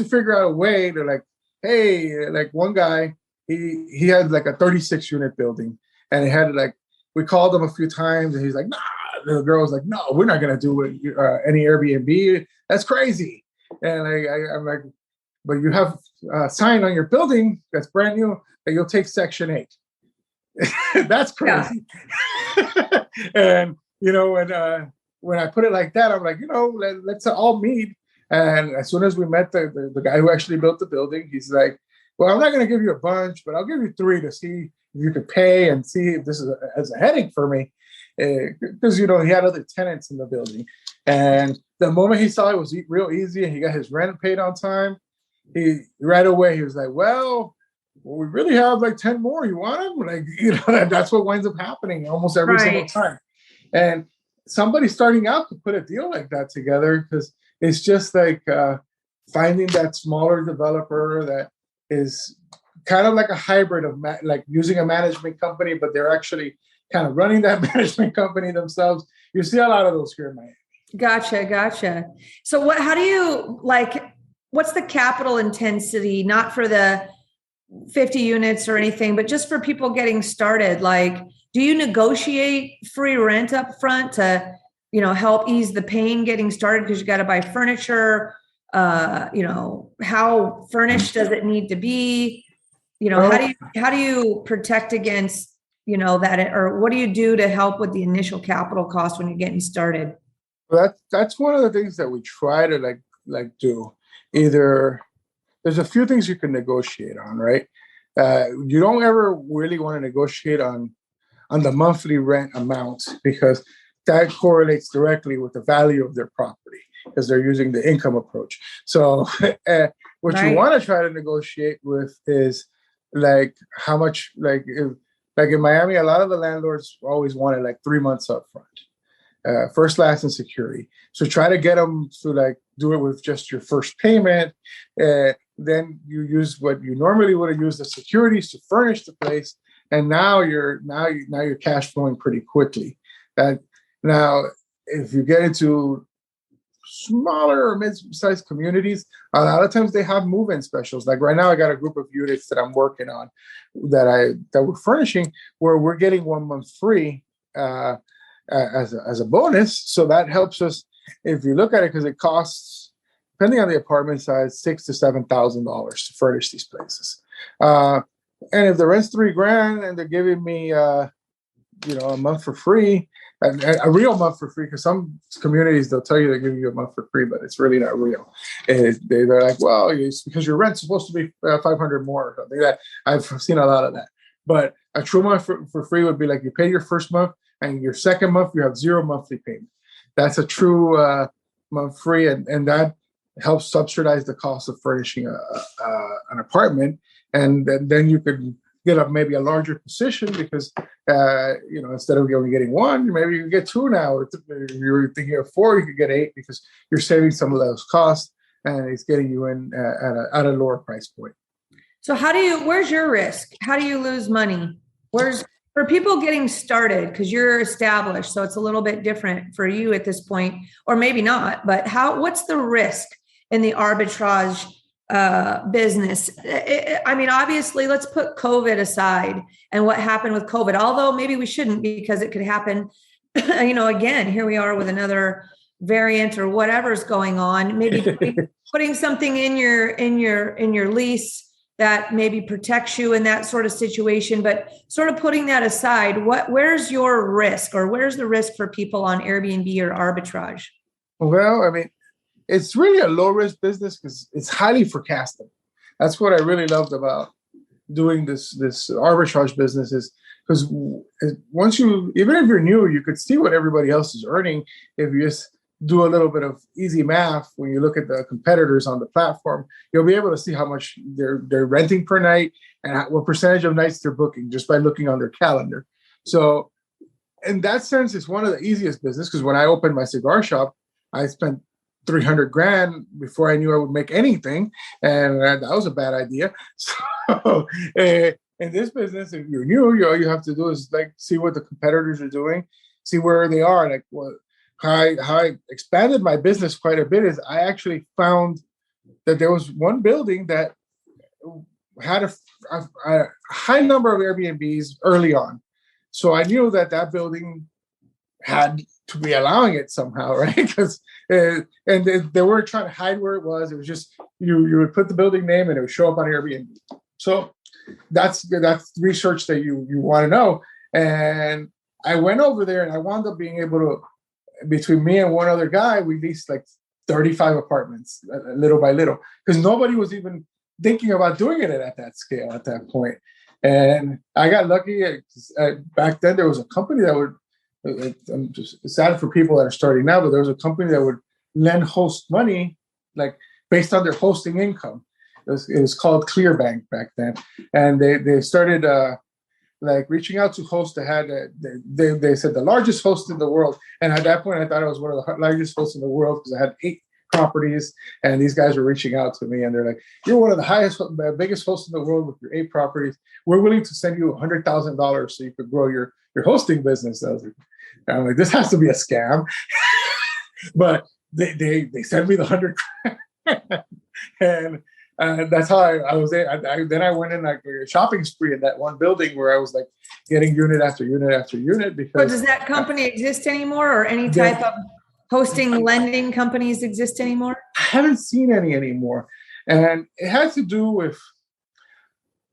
figure out a way to, like, hey, like one guy, he had like a 36-unit building, and he had like, we called him a few times, and he's like, nah. The girl was like, no, we're not going to do any Airbnb. That's crazy. And I'm like, but you have a sign on your building that's brand new that you'll take Section 8. That's crazy. Yeah. And, when I put it like that, I'm like, let's all meet. And as soon as we met the guy who actually built the building, he's like, well, I'm not going to give you a bunch, but I'll give you 3 to see if you could pay and see if this is as a headache for me. Because, he had other tenants in the building. And the moment he saw it was real easy and he got his rent paid on time, he right away, he was like, well, we really have like 10 more. You want them? Like, that's what winds up happening almost every single time. And somebody starting out to put a deal like that together, because it's just like finding that smaller developer that is kind of like a hybrid of like using a management company, but they're actually kind of running that management company themselves. You see a lot of those here in Miami. Gotcha. So how do you what's the capital intensity, not for the 50 units or anything, but just for people getting started? Like, do you negotiate free rent up front to, help ease the pain getting started because you got to buy furniture? How furnished does it need to be? How do you protect against, that, or what do you do to help with the initial capital cost when you're getting started? Well, that's one of the things that we try to do. Either there's a few things you can negotiate on, right? You don't ever really want to negotiate on the monthly rent amount, because that correlates directly with the value of their property, because they're using the income approach. So what you want to try to negotiate with is like how much, like in Miami, a lot of the landlords always wanted like 3 months up front, first, last, and security. So try to get them to do it with just your first payment. Then you use what you normally would have used the securities to furnish the place, and now you're cash flowing pretty quickly. Now, if you get into smaller or mid-sized communities, a lot of times they have move-in specials. Like right now, I got a group of units that I'm working on that we're furnishing, where we're getting 1 month free as a bonus. So that helps us, if you look at it, because it costs, depending on the apartment size, $6,000 to $7,000 to furnish these places. And if the rent's $3,000 and they're giving me, a month for free, a real month for free, because some communities, they'll tell you they're giving you a month for free, but it's really not real. They're like, well, it's because your rent's supposed to be $500 more or something. That I've seen a lot of that. But a true month for free would be like you pay your first month, and your second month you have 0 monthly payment. That's a true month free, and that helps subsidize the cost of furnishing an apartment. And then you could get maybe a larger position, because instead of only getting 1, maybe you get 2 now. Or if you're thinking of 4, you could get 8, because you're saving some of those costs, and it's getting you in at a lower price point. So where's your risk? How do you lose money? For people getting started, because you're established, so it's a little bit different for you at this point, or maybe not, but what's the risk in the arbitrage business? Obviously, let's put COVID aside and what happened with COVID, although maybe we shouldn't, because it could happen, again, here we are with another variant or whatever's going on, maybe putting something in your lease that maybe protects you in that sort of situation. But sort of putting that aside, where's your risk, or where's the risk for people on Airbnb or arbitrage? Well, it's really a low risk business because it's highly forecastable. That's what I really loved about doing this arbitrage business, is because once even if you're new, you could see what everybody else is earning if you just do a little bit of easy math. When you look at the competitors on the platform, you'll be able to see how much they're renting per night and what percentage of nights they're booking just by looking on their calendar. So in that sense, it's one of the easiest business, because when I opened my cigar shop, I spent $300,000 before I knew I would make anything, and that was a bad idea. So in this business, if you're new, all you have to do is see what the competitors are doing, see where they are. How I expanded my business quite a bit is I actually found that there was one building that had a high number of Airbnbs early on. So I knew that building had to be allowing it somehow, right? Because they weren't trying to hide where it was. It was just you would put the building name and it would show up on Airbnb. So that's research that you want to know. And I went over there and I wound up being able to, between me and one other guy, we leased like 35 apartments little by little, because nobody was even thinking about doing it at that scale at that point. And I got lucky. Back then, there was a company that would, I'm just sad for people that are starting now, but there was a company that would lend host money, like based on their hosting income. It was called Clearbank back then. And they started like reaching out to hosts that had, they said the largest host in the world. And at that point, I thought I was one of the largest hosts in the world because I had 8 properties, and these guys were reaching out to me and they're like, "You're one of the biggest hosts in the world with your 8 properties. We're willing to send you $100,000 so you could grow your hosting business." I'm like, this has to be a scam. But they sent me the 100 and that's how I was there. Then I went in like a shopping spree in that one building where I was like getting unit after unit after unit. Because so does that company exist anymore, or any type of hosting lending companies exist anymore? I haven't seen any anymore. And it has to do with,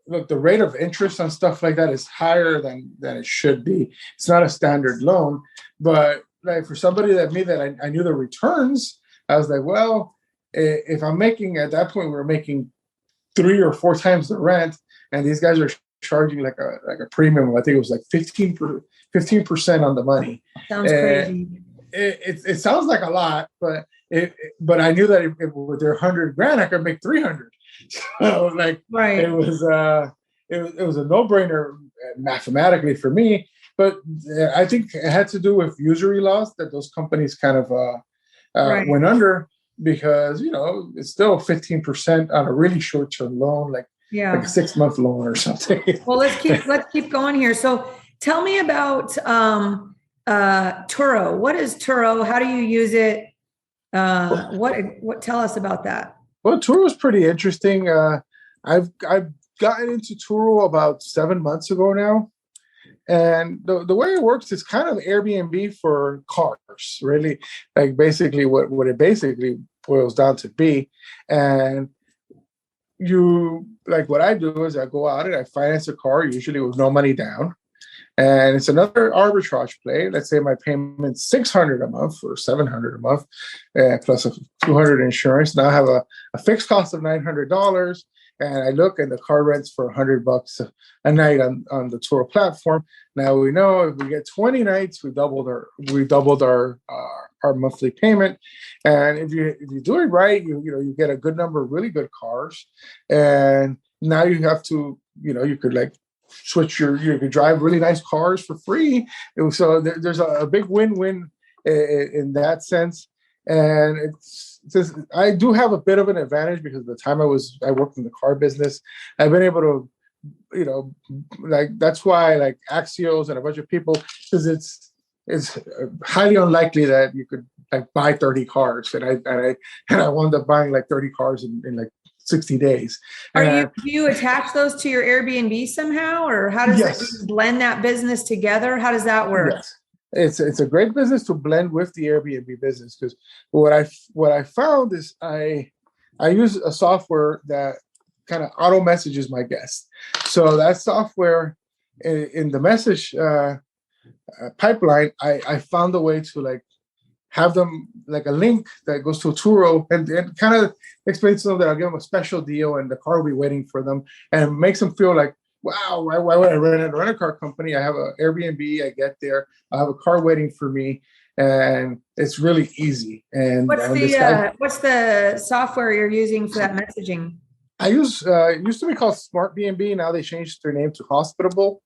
look, the rate of interest on stuff like that is higher than it should be. It's not a standard loan. But like for somebody that I knew the returns, I was like, well, if I'm making, at that point, we were making 3 or 4 times the rent, and these guys are charging like a premium. I think it was like 15% on the money. Sounds crazy. It sounds like a lot, but I knew that if with their $100,000, I could make 300. So like, right. It was a no-brainer mathematically for me. But I think it had to do with usury laws that those companies kind of went under, because it's still 15% on a really short-term loan, like a 6-month loan or something. Well, let's keep going here. So tell me about Turo. What is Turo? How do you use it? What tell us about that? Well, Turo is pretty interesting. I've gotten into Turo about 7 months ago now. And the way it works is kind of Airbnb for cars, really. Like basically what it basically boils down to be. And what I do is I go out and I finance a car, usually with no money down. And it's another arbitrage play. Let's say my payment's $600 a month or $700 a month, plus a $200 insurance. Now I have a fixed cost of $900. And I look, and the car rents for $100 a night on the Turo platform. Now we know if we get 20 nights, we doubled our monthly payment. And if you do it right, you get a good number of really good cars. And now you have to, you could like switch you could drive really nice cars for free. So there's a big win-win in that sense. And I do have a bit of an advantage because of the time I worked in the car business. I've been able to, that's why like Axios and a bunch of people, because it's highly unlikely that you could like buy 30 cars. And I wound up buying like 30 cars in like 60 days. Do you attach those to your Airbnb somehow, or how does it blend that business together? How does that work? Yes. It's a great business to blend with the Airbnb business, because what I found is I use a software that kind of auto messages my guests. So that software in the message pipeline, I found a way to like have them like a link that goes to a Turo and kind of explains to them that I'll give them a special deal and the car will be waiting for them, and makes them feel like, wow, why would I rent at a rental car company? I have an Airbnb. I get there. I have a car waiting for me, and it's really easy. And what's the software you're using for that messaging? I use it used to be called Smart B&B. Now they changed their name to Hospitable.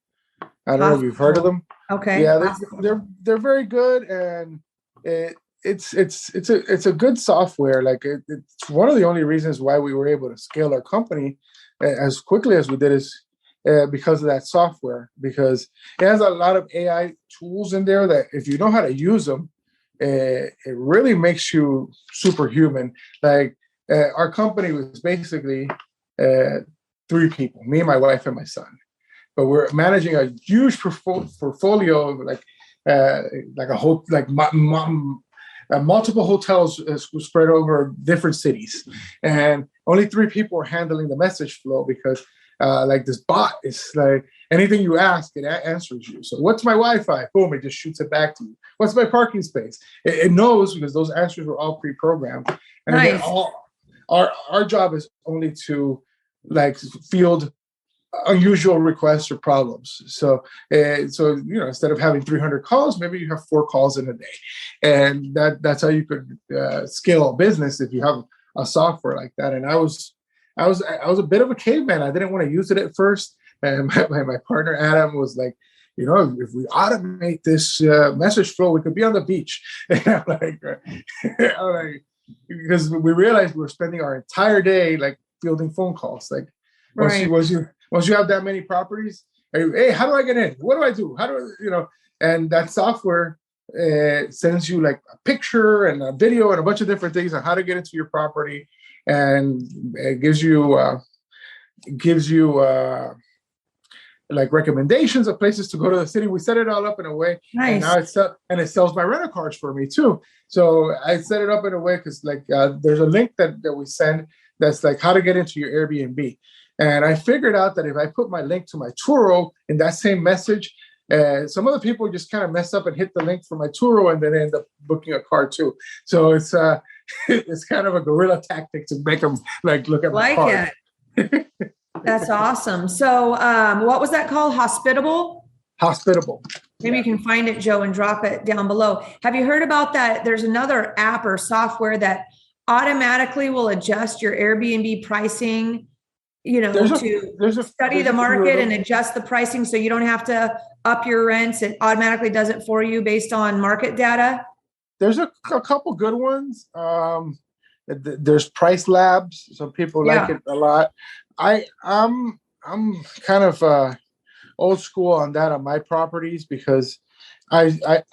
I don't know if you've heard of them. Okay. Yeah, they're very good, and it's a good software. Like it's one of the only reasons why we were able to scale our company as quickly as we did is because of that software, because it has a lot of AI tools in there that if you know how to use them, it really makes you superhuman. Like our company was basically 3 people, me, my wife, and my son. But we're managing a huge portfolio of multiple hotels spread over different cities, and only 3 people are handling the message flow because like this bot. It's like anything you ask, it answers you. So what's my Wi-Fi? Boom, it just shoots it back to you. What's my parking space? It knows because those answers were all pre-programmed. And Nice. again, our job is only to like field unusual requests or problems. So instead of having 300 calls, maybe you have 4 calls in a day, and that's how you could scale a business if you have a software like that. And I was a bit of a caveman. I didn't want to use it at first, and my partner Adam was like, if we automate this message flow, we could be on the beach. And I'm like, because we realized we were spending our entire day like fielding phone calls. Like, once you have that many properties, hey, how do I get in? What do I do? How do I, and that software sends you like a picture and a video and a bunch of different things on how to get into your property, and it gives you like recommendations of places to go to the city. We set it all up in a way, nice. And now it sells my rental cars for me too. So I set it up in a way because like there's a link that we send that's like how to get into your Airbnb. And I figured out that if I put my link to my Turo in that same message, some other people just kind of mess up and hit the link for my Turo and then end up booking a car too. So it's it's kind of a guerrilla tactic to make them like look at my car. It. That's awesome. So what was that called? Hospitable? Hospitable. Maybe you can find it, Joe, and drop it down below. Have you heard about that? There's another app or software that automatically will adjust your Airbnb pricing, to study the market and adjust the pricing so you don't have to up your rents. It automatically does it for you based on market data. There's a couple good ones. There's Price Labs. Some people like it a lot. I'm kind of old school on that on my properties because I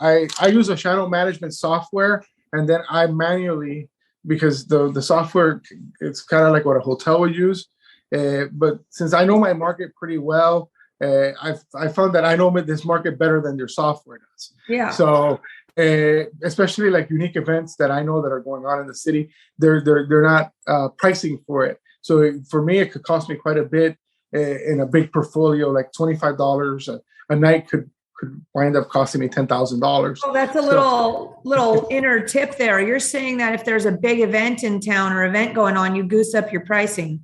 use a channel management software, and then I manually, because the software, it's kind of like what a hotel would use. But since I know my market pretty well, I found that I know this market better than your software does. Yeah. So especially like unique events that I know that are going on in the city, they're not pricing for it. So for me, it could cost me quite a bit in a big portfolio, like $25 a night could wind up costing me $10,000. Oh, that's a little inner tip there. You're saying that if there's a big event in town or event going on, you goose up your pricing.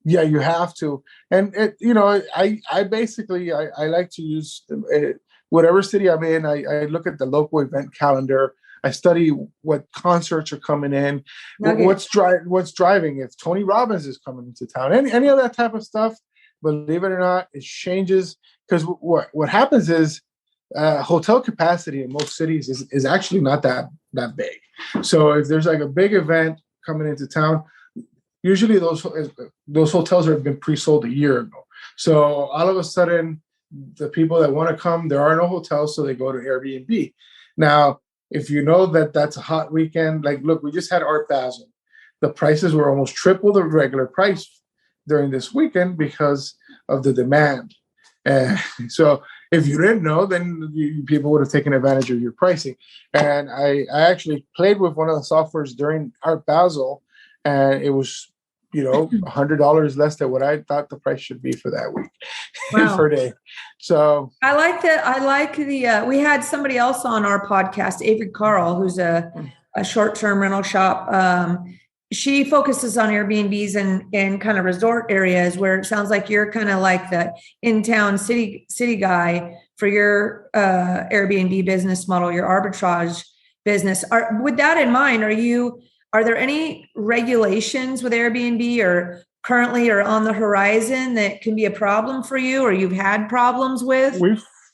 Yeah, you have to. And I basically like to use whatever city I'm in. I look at the local event calendar. I study what concerts are coming in, what's driving. If Tony Robbins is coming into town, any of that type of stuff. Believe it or not, it changes because what happens is hotel capacity in most cities is actually not that big. So if there's like a big event coming into town, usually those hotels have been pre-sold a year ago. So all of a sudden, the people that want to come, there are no hotels, so they go to Airbnb. Now, if you know that that's a hot weekend, like look, we just had Art Basel. The prices were almost triple the regular price during this weekend because of the demand. So if you didn't know, then people would have taken advantage of your pricing. And I actually played with one of the softwares during Art Basel, and it was $100 less than what I thought the price should be for that week. Wow. Per day. So I like that. I like we had somebody else on our podcast, Avery Carl, who's a short-term rental shop. She focuses on Airbnbs and kind of resort areas where it sounds like you're kind of like the in-town city guy for your Airbnb business model, your arbitrage business. With that in mind, are there any regulations with Airbnb or currently or on the horizon that can be a problem for you or you've had problems with?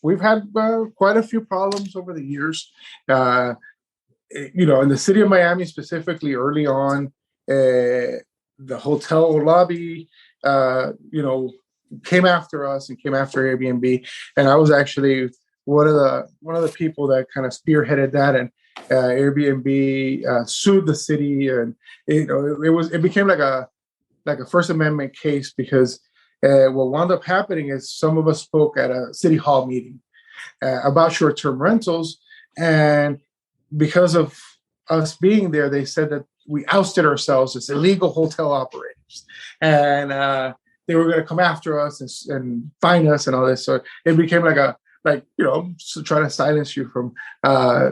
We've had quite a few problems over the years. In the city of Miami specifically, early on, the hotel lobby, came after us and came after Airbnb, and I was actually one of the people that kind of spearheaded that, and Airbnb sued the city, and it became like a First Amendment case because what wound up happening is some of us spoke at a city hall meeting about short-term rentals, and because of us being there, they said that we ousted ourselves as illegal hotel operators, and they were going to come after us and fine us and all this. So it became trying to silence you from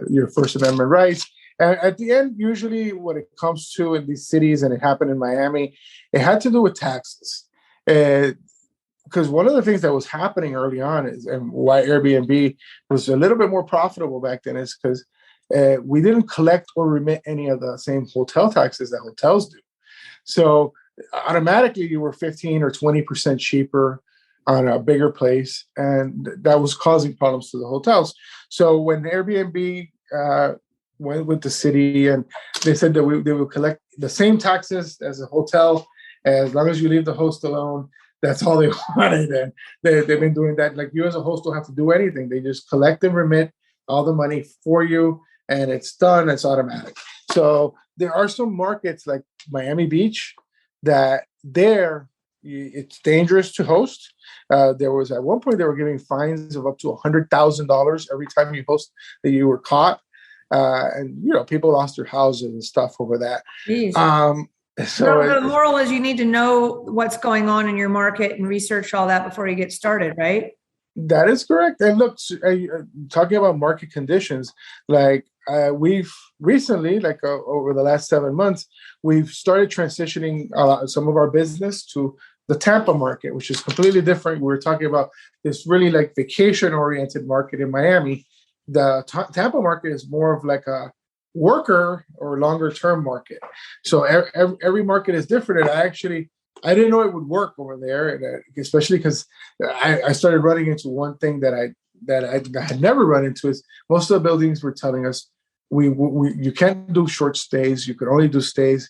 your First Amendment rights. And at the end, usually what it comes to in these cities, and it happened in Miami, it had to do with taxes. Because one of the things that was happening early on and why Airbnb was a little bit more profitable back then is because we didn't collect or remit any of the same hotel taxes that hotels do. So automatically you were 15 or 20% cheaper on a bigger place. And that was causing problems to the hotels. So when Airbnb went with the city and they said that they would collect the same taxes as a hotel, as long as you leave the host alone, that's all they wanted. And they've been doing that. Like, you as a host don't have to do anything. They just collect and remit all the money for you, and it's done. It's automatic. So there are some markets like Miami Beach that it's dangerous to host. There was at one point they were giving fines of up to $100,000 every time you host that you were caught. And people lost their houses and stuff over that. So the moral is you need to know what's going on in your market and research all that before you get started, right? That is correct. And look, talking about market conditions, like we've recently, over the last 7 months, we've started transitioning some of our business to the Tampa market, which is completely different. We're talking about this really like vacation-oriented market in Miami. The Tampa market is more of like a worker or longer term market. So every market is different. And I didn't know it would work over there, and especially because I started running into one thing that I had never run into is most of the buildings were telling us you can't do short stays. You could only do stays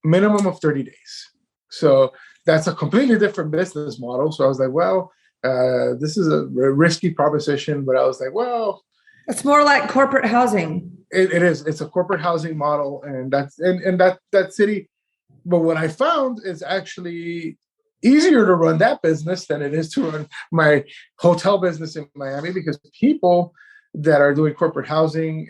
minimum of 30 days. So that's a completely different business model. So I was like, well, this is a risky proposition, but I was like, well, it's more like corporate housing. It is. It's a corporate housing model, and that city. But what I found is actually easier to run that business than it is to run my hotel business in Miami, because people that are doing corporate housing,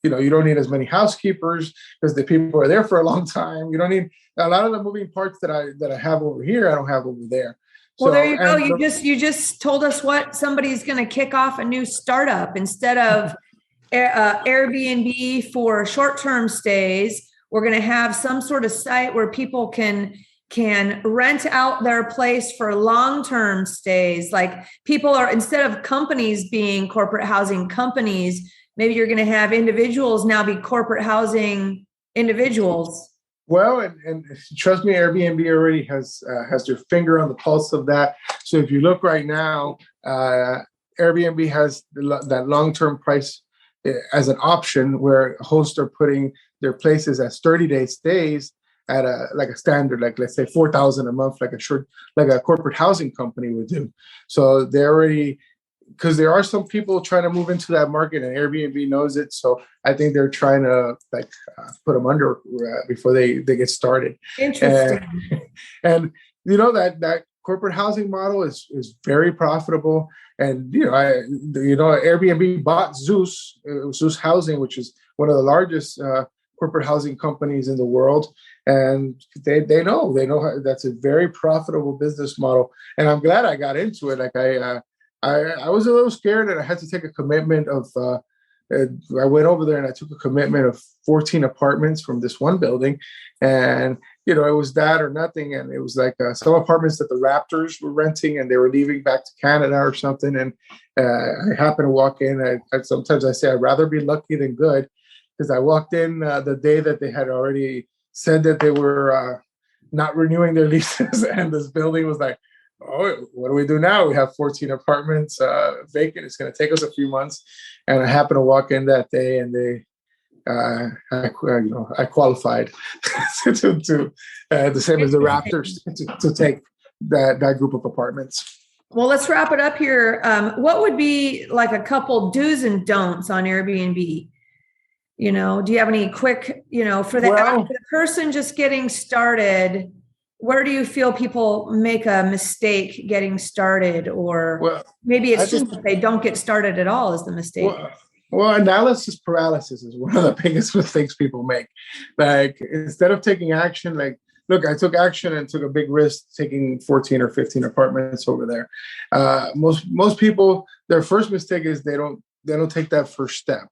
you don't need as many housekeepers because the people are there for a long time. You don't need a lot of the moving parts that I have over here. I don't have over there. Well, there you go. You just told us what somebody's going to kick off a new startup. Instead of Airbnb for short-term stays, we're going to have some sort of site where people can rent out their place for long-term stays. Like, people are, instead of companies being corporate housing companies, maybe you're going to have individuals now be corporate housing individuals. Well, and trust me, Airbnb already has their finger on the pulse of that. So if you look right now, Airbnb has that long-term price as an option, where hosts are putting their places as 30-day stays at a standard, like let's say $4,000 a month, like a corporate housing company would do. So they already, because there are some people trying to move into that market, and Airbnb knows it. So I think they're trying to put them under before they get started. Interesting. And that corporate housing model is very profitable. And Airbnb bought Zeus Housing, which is one of the largest corporate housing companies in the world, and they know how, that's a very profitable business model. And I'm glad I got into it. Like I was a little scared, and I had to take a commitment of. I went over there and I took a commitment of 14 apartments from this one building, and it was that or nothing. And it was like some apartments that the Raptors were renting, and they were leaving back to Canada or something. And I happened to walk in. Sometimes I say I'd rather be lucky than good, because I walked in the day that they had already said that they were not renewing their leases, and this building was like, oh, what do we do now? We have 14 apartments vacant. It's going to take us a few months. And I happened to walk in that day, and I qualified to the same as the Raptors to take that group of apartments. Well, let's wrap it up here. What would be like a couple do's and don'ts on Airbnb? Do you have any quick, for the person just getting started? Where do you feel people make a mistake getting started, or maybe it's just that they don't get started at all is the mistake? Well, analysis paralysis is one of the biggest mistakes people make. Like, instead of taking action, like look, I took action and took a big risk taking 14 or 15 apartments over there. Most people, their first mistake is they don't take that first step.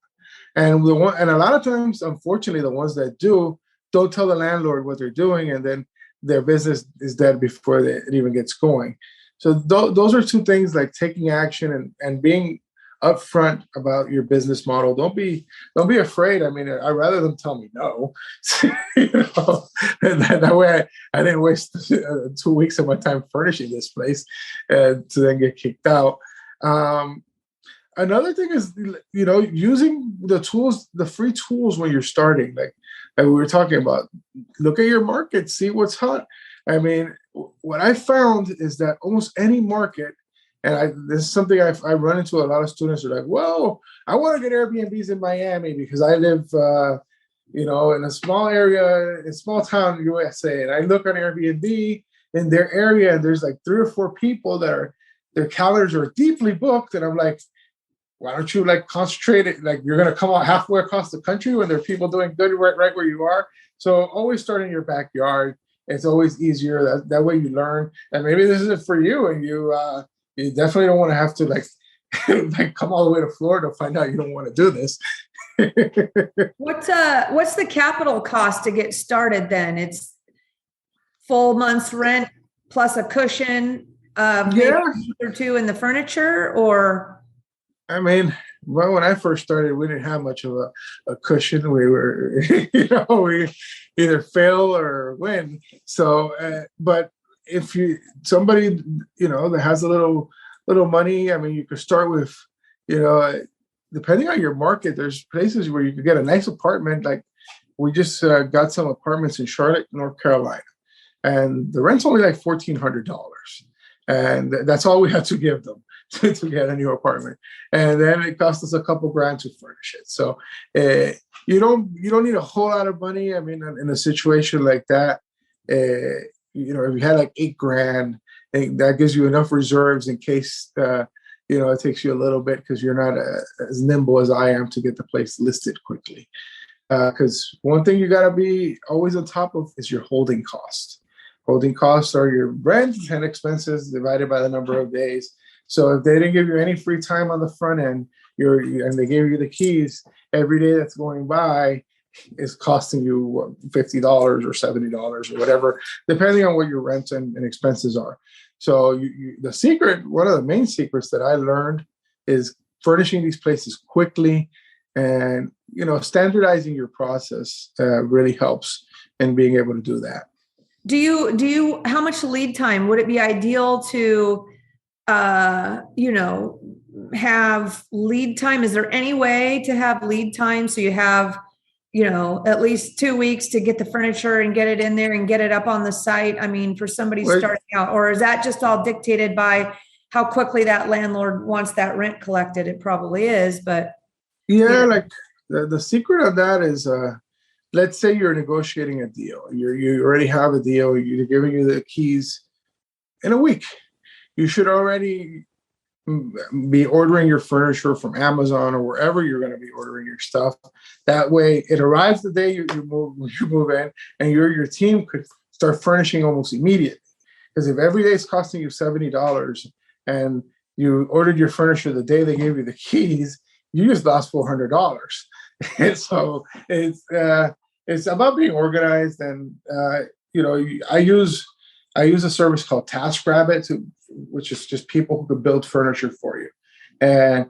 And a lot of times, unfortunately, the ones that don't tell the landlord what they're doing, and then their business is dead before it even gets going. So those are two things, like taking action and being upfront about your business model. Don't be afraid. I mean, I'd rather them tell me no. And that way I didn't waste 2 weeks of my time furnishing this place to then get kicked out. Another thing is, using the tools, the free tools when you're starting, like we were talking about. Look at your market, see what's hot. I mean, what I found is that almost any market, and this is something I run into a lot of students who are like, "Whoa, I want to get Airbnbs in Miami because I live, in a small area, in a small town, USA." And I look on Airbnb in their area, and there's like 3 or 4 people that their calendars are deeply booked, and I'm like, why don't you concentrate it? Like, you're going to come out halfway across the country when there are people doing good right where you are. So always start in your backyard. It's always easier. That way you learn. And maybe this isn't for you, and you definitely don't want to have to come all the way to Florida to find out you don't want to do this. What's the capital cost to get started then? It's full month's rent plus a cushion, maybe a month or 2 in the furniture, or? I mean, well, when I first started, we didn't have much of a cushion. We were, we either fail or win. So, but if somebody, that has a little money, I mean, you could start with, depending on your market, there's places where you could get a nice apartment. Like, we just got some apartments in Charlotte, North Carolina, and the rent's only like $1,400. And that's all we had to give them to get a new apartment. And then it cost us a couple grand to furnish it. So you don't need a whole lot of money. I mean, in a situation like that, if you had like $8 grand, that gives you enough reserves in case, it takes you a little bit because you're not as nimble as I am to get the place listed quickly. Because one thing you got to be always on top of is your holding costs. Holding costs are your rent and expenses divided by the number of days. So if they didn't give you any free time on the front end, and they gave you the keys, every day that's going by is costing you $50 or $70 or whatever, depending on what your rent and expenses are. So the secret, one of the main secrets that I learned is furnishing these places quickly, and standardizing your process really helps in being able to do that. Do you, how much lead time would it be ideal to, have lead time? Is there any way to have lead time so you have, at least 2 weeks to get the furniture and get it in there and get it up on the site? I mean, for somebody starting out, or is that just all dictated by how quickly that landlord wants that rent collected? It probably is, but. Yeah, like the secret of that is, let's say you're negotiating a deal. You already have a deal. You're giving you the keys in a week. You should already be ordering your furniture from Amazon or wherever you're going to be ordering your stuff. That way, it arrives the day you move in, and your team could start furnishing almost immediately. Because if every day is costing you $70 and you ordered your furniture the day they gave you the keys, you just lost $400. And so it's about being organized. And I use a service called TaskRabbit, which is just people who can build furniture for you, and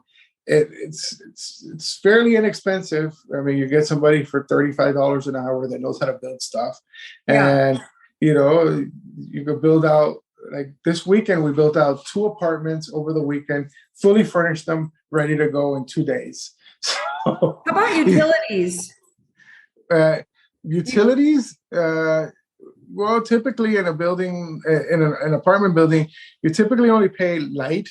it's fairly inexpensive. I mean, you get somebody for $35 an hour that knows how to build stuff, and you could build out. Like this weekend, we built out 2 apartments over the weekend, fully furnished them, ready to go in 2 days. So, how about utilities? Utilities. Well, typically in a building, in an apartment building, you typically only pay light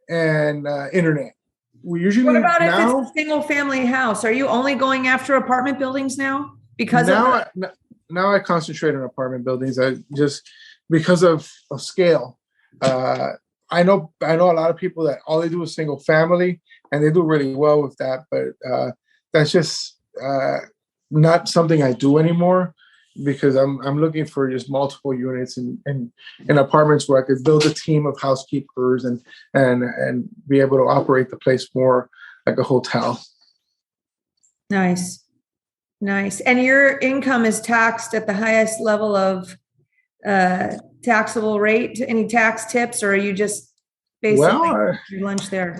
and internet. We usually. What about if it's a single family house? Are you only going after apartment buildings now? Now I concentrate on apartment buildings. Because of scale. I know a lot of people that all they do is single family, and they do really well with that. But that's just not something I do anymore. because I'm looking for just multiple units in apartments where I could build a team of housekeepers and be able to operate the place more like a hotel. Nice. And your income is taxed at the highest level of taxable rate? Any tax tips, or are you just basically your lunch there?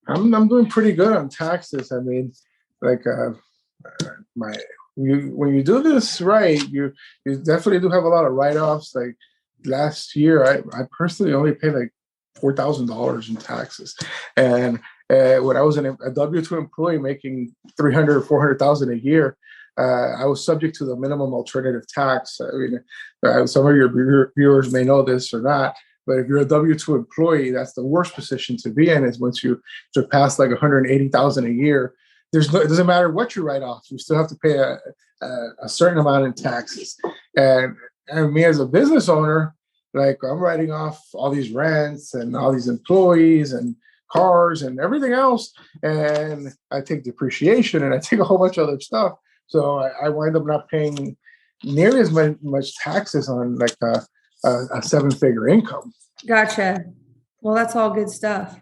I'm doing pretty good on taxes. I mean, like when you do this right, you definitely do have a lot of write-offs. Like last year, I personally only paid like $4,000 in taxes, and when I was a W-2 employee making $300,000 or $400,000 a year, I was subject to the minimum alternative tax. I mean, some of your viewers may know this or not, but if you're a W-2 employee, that's the worst position to be in. Is once you surpass like $180,000 a year, it doesn't matter what you write off, you still have to pay a certain amount in taxes. And me as a business owner, like I'm writing off all these rents and all these employees and cars and everything else, and I take depreciation and I take a whole bunch of other stuff. So I wind up not paying nearly as much taxes on like a 7-figure income. Gotcha. Well, that's all good stuff.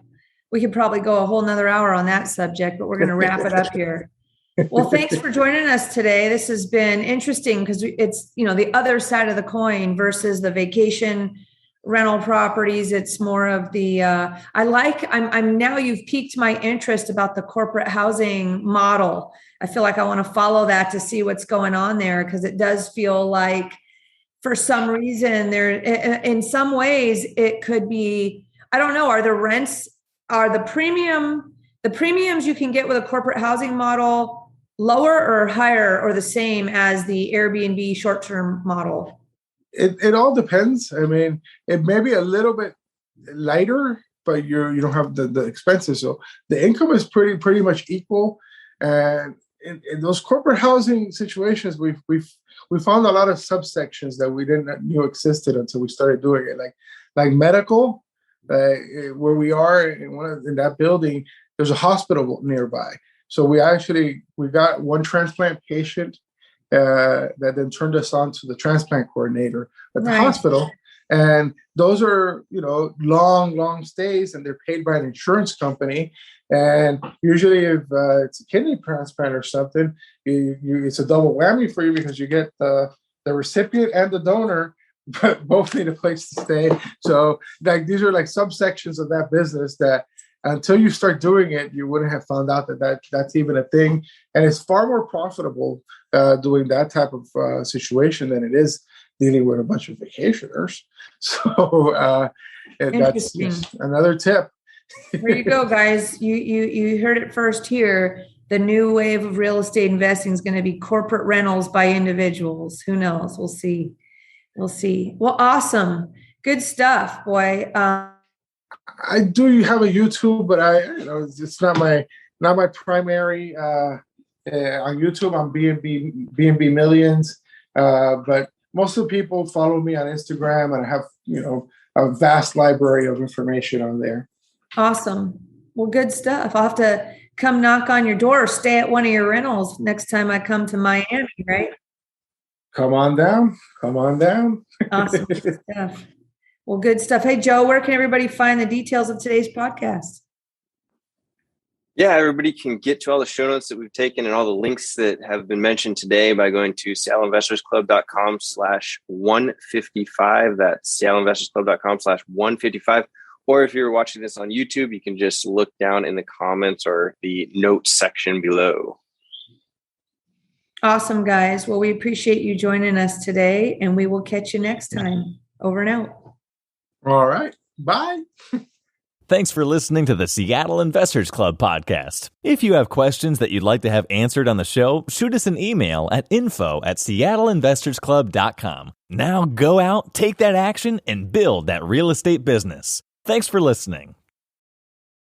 We could probably go a whole nother hour on that subject, but we're going to wrap it up here. Well, thanks for joining us today. This has been interesting because it's, the other side of the coin versus the vacation rental properties. It's more of the, I'm now you've piqued my interest about the corporate housing model. I feel like I want to follow that to see what's going on there, because it does feel like for some reason there, in some ways it could be, I don't know, are the premiums you can get with a corporate housing model lower or higher or the same as the Airbnb short-term model? It all depends. I mean, it may be a little bit lighter, but you don't have the expenses. So the income is pretty much equal. And in those corporate housing situations, we found a lot of subsections that we didn't know existed until we started doing it. Like medical, where we are in that building, there's a hospital nearby. So we got one transplant patient that then turned us on to the transplant coordinator at the hospital. And those are, long stays, and they're paid by an insurance company. And usually if it's a kidney transplant or something, it's a double whammy for you, because you get the recipient and the donor, but both need a place to stay. So like these are like subsections of that business that until you start doing it, you wouldn't have found out that's even a thing. And it's far more profitable doing that type of situation than it is dealing with a bunch of vacationers. So that's just another tip. There you go, guys. You heard it first here. The new wave of real estate investing is going to be corporate rentals by individuals. Who knows? We'll see. Well, awesome. Good stuff, boy. I do have a YouTube, but it's not my primary. On YouTube, I'm B&B Millions, but most of the people follow me on Instagram, and I have a vast library of information on there. Awesome. Well, good stuff. I'll have to come knock on your door or stay at one of your rentals next time I come to Miami, right? Come on down. Awesome stuff. Well, good stuff. Hey, Joe, where can everybody find the details of today's podcast? Yeah, everybody can get to all the show notes that we've taken and all the links that have been mentioned today by going to SeattleInvestorsClub.com/155. That's SeattleInvestorsClub.com/155. Or if you're watching this on YouTube, you can just look down in the comments or the notes section below. Awesome, guys. Well, we appreciate you joining us today, and we will catch you next time. Over and out. All right. Bye. Thanks for listening to the Seattle Investors Club podcast. If you have questions that you'd like to have answered on the show, shoot us an email at info@SeattleInvestorsClub.com. Now go out, take that action, and build that real estate business. Thanks for listening.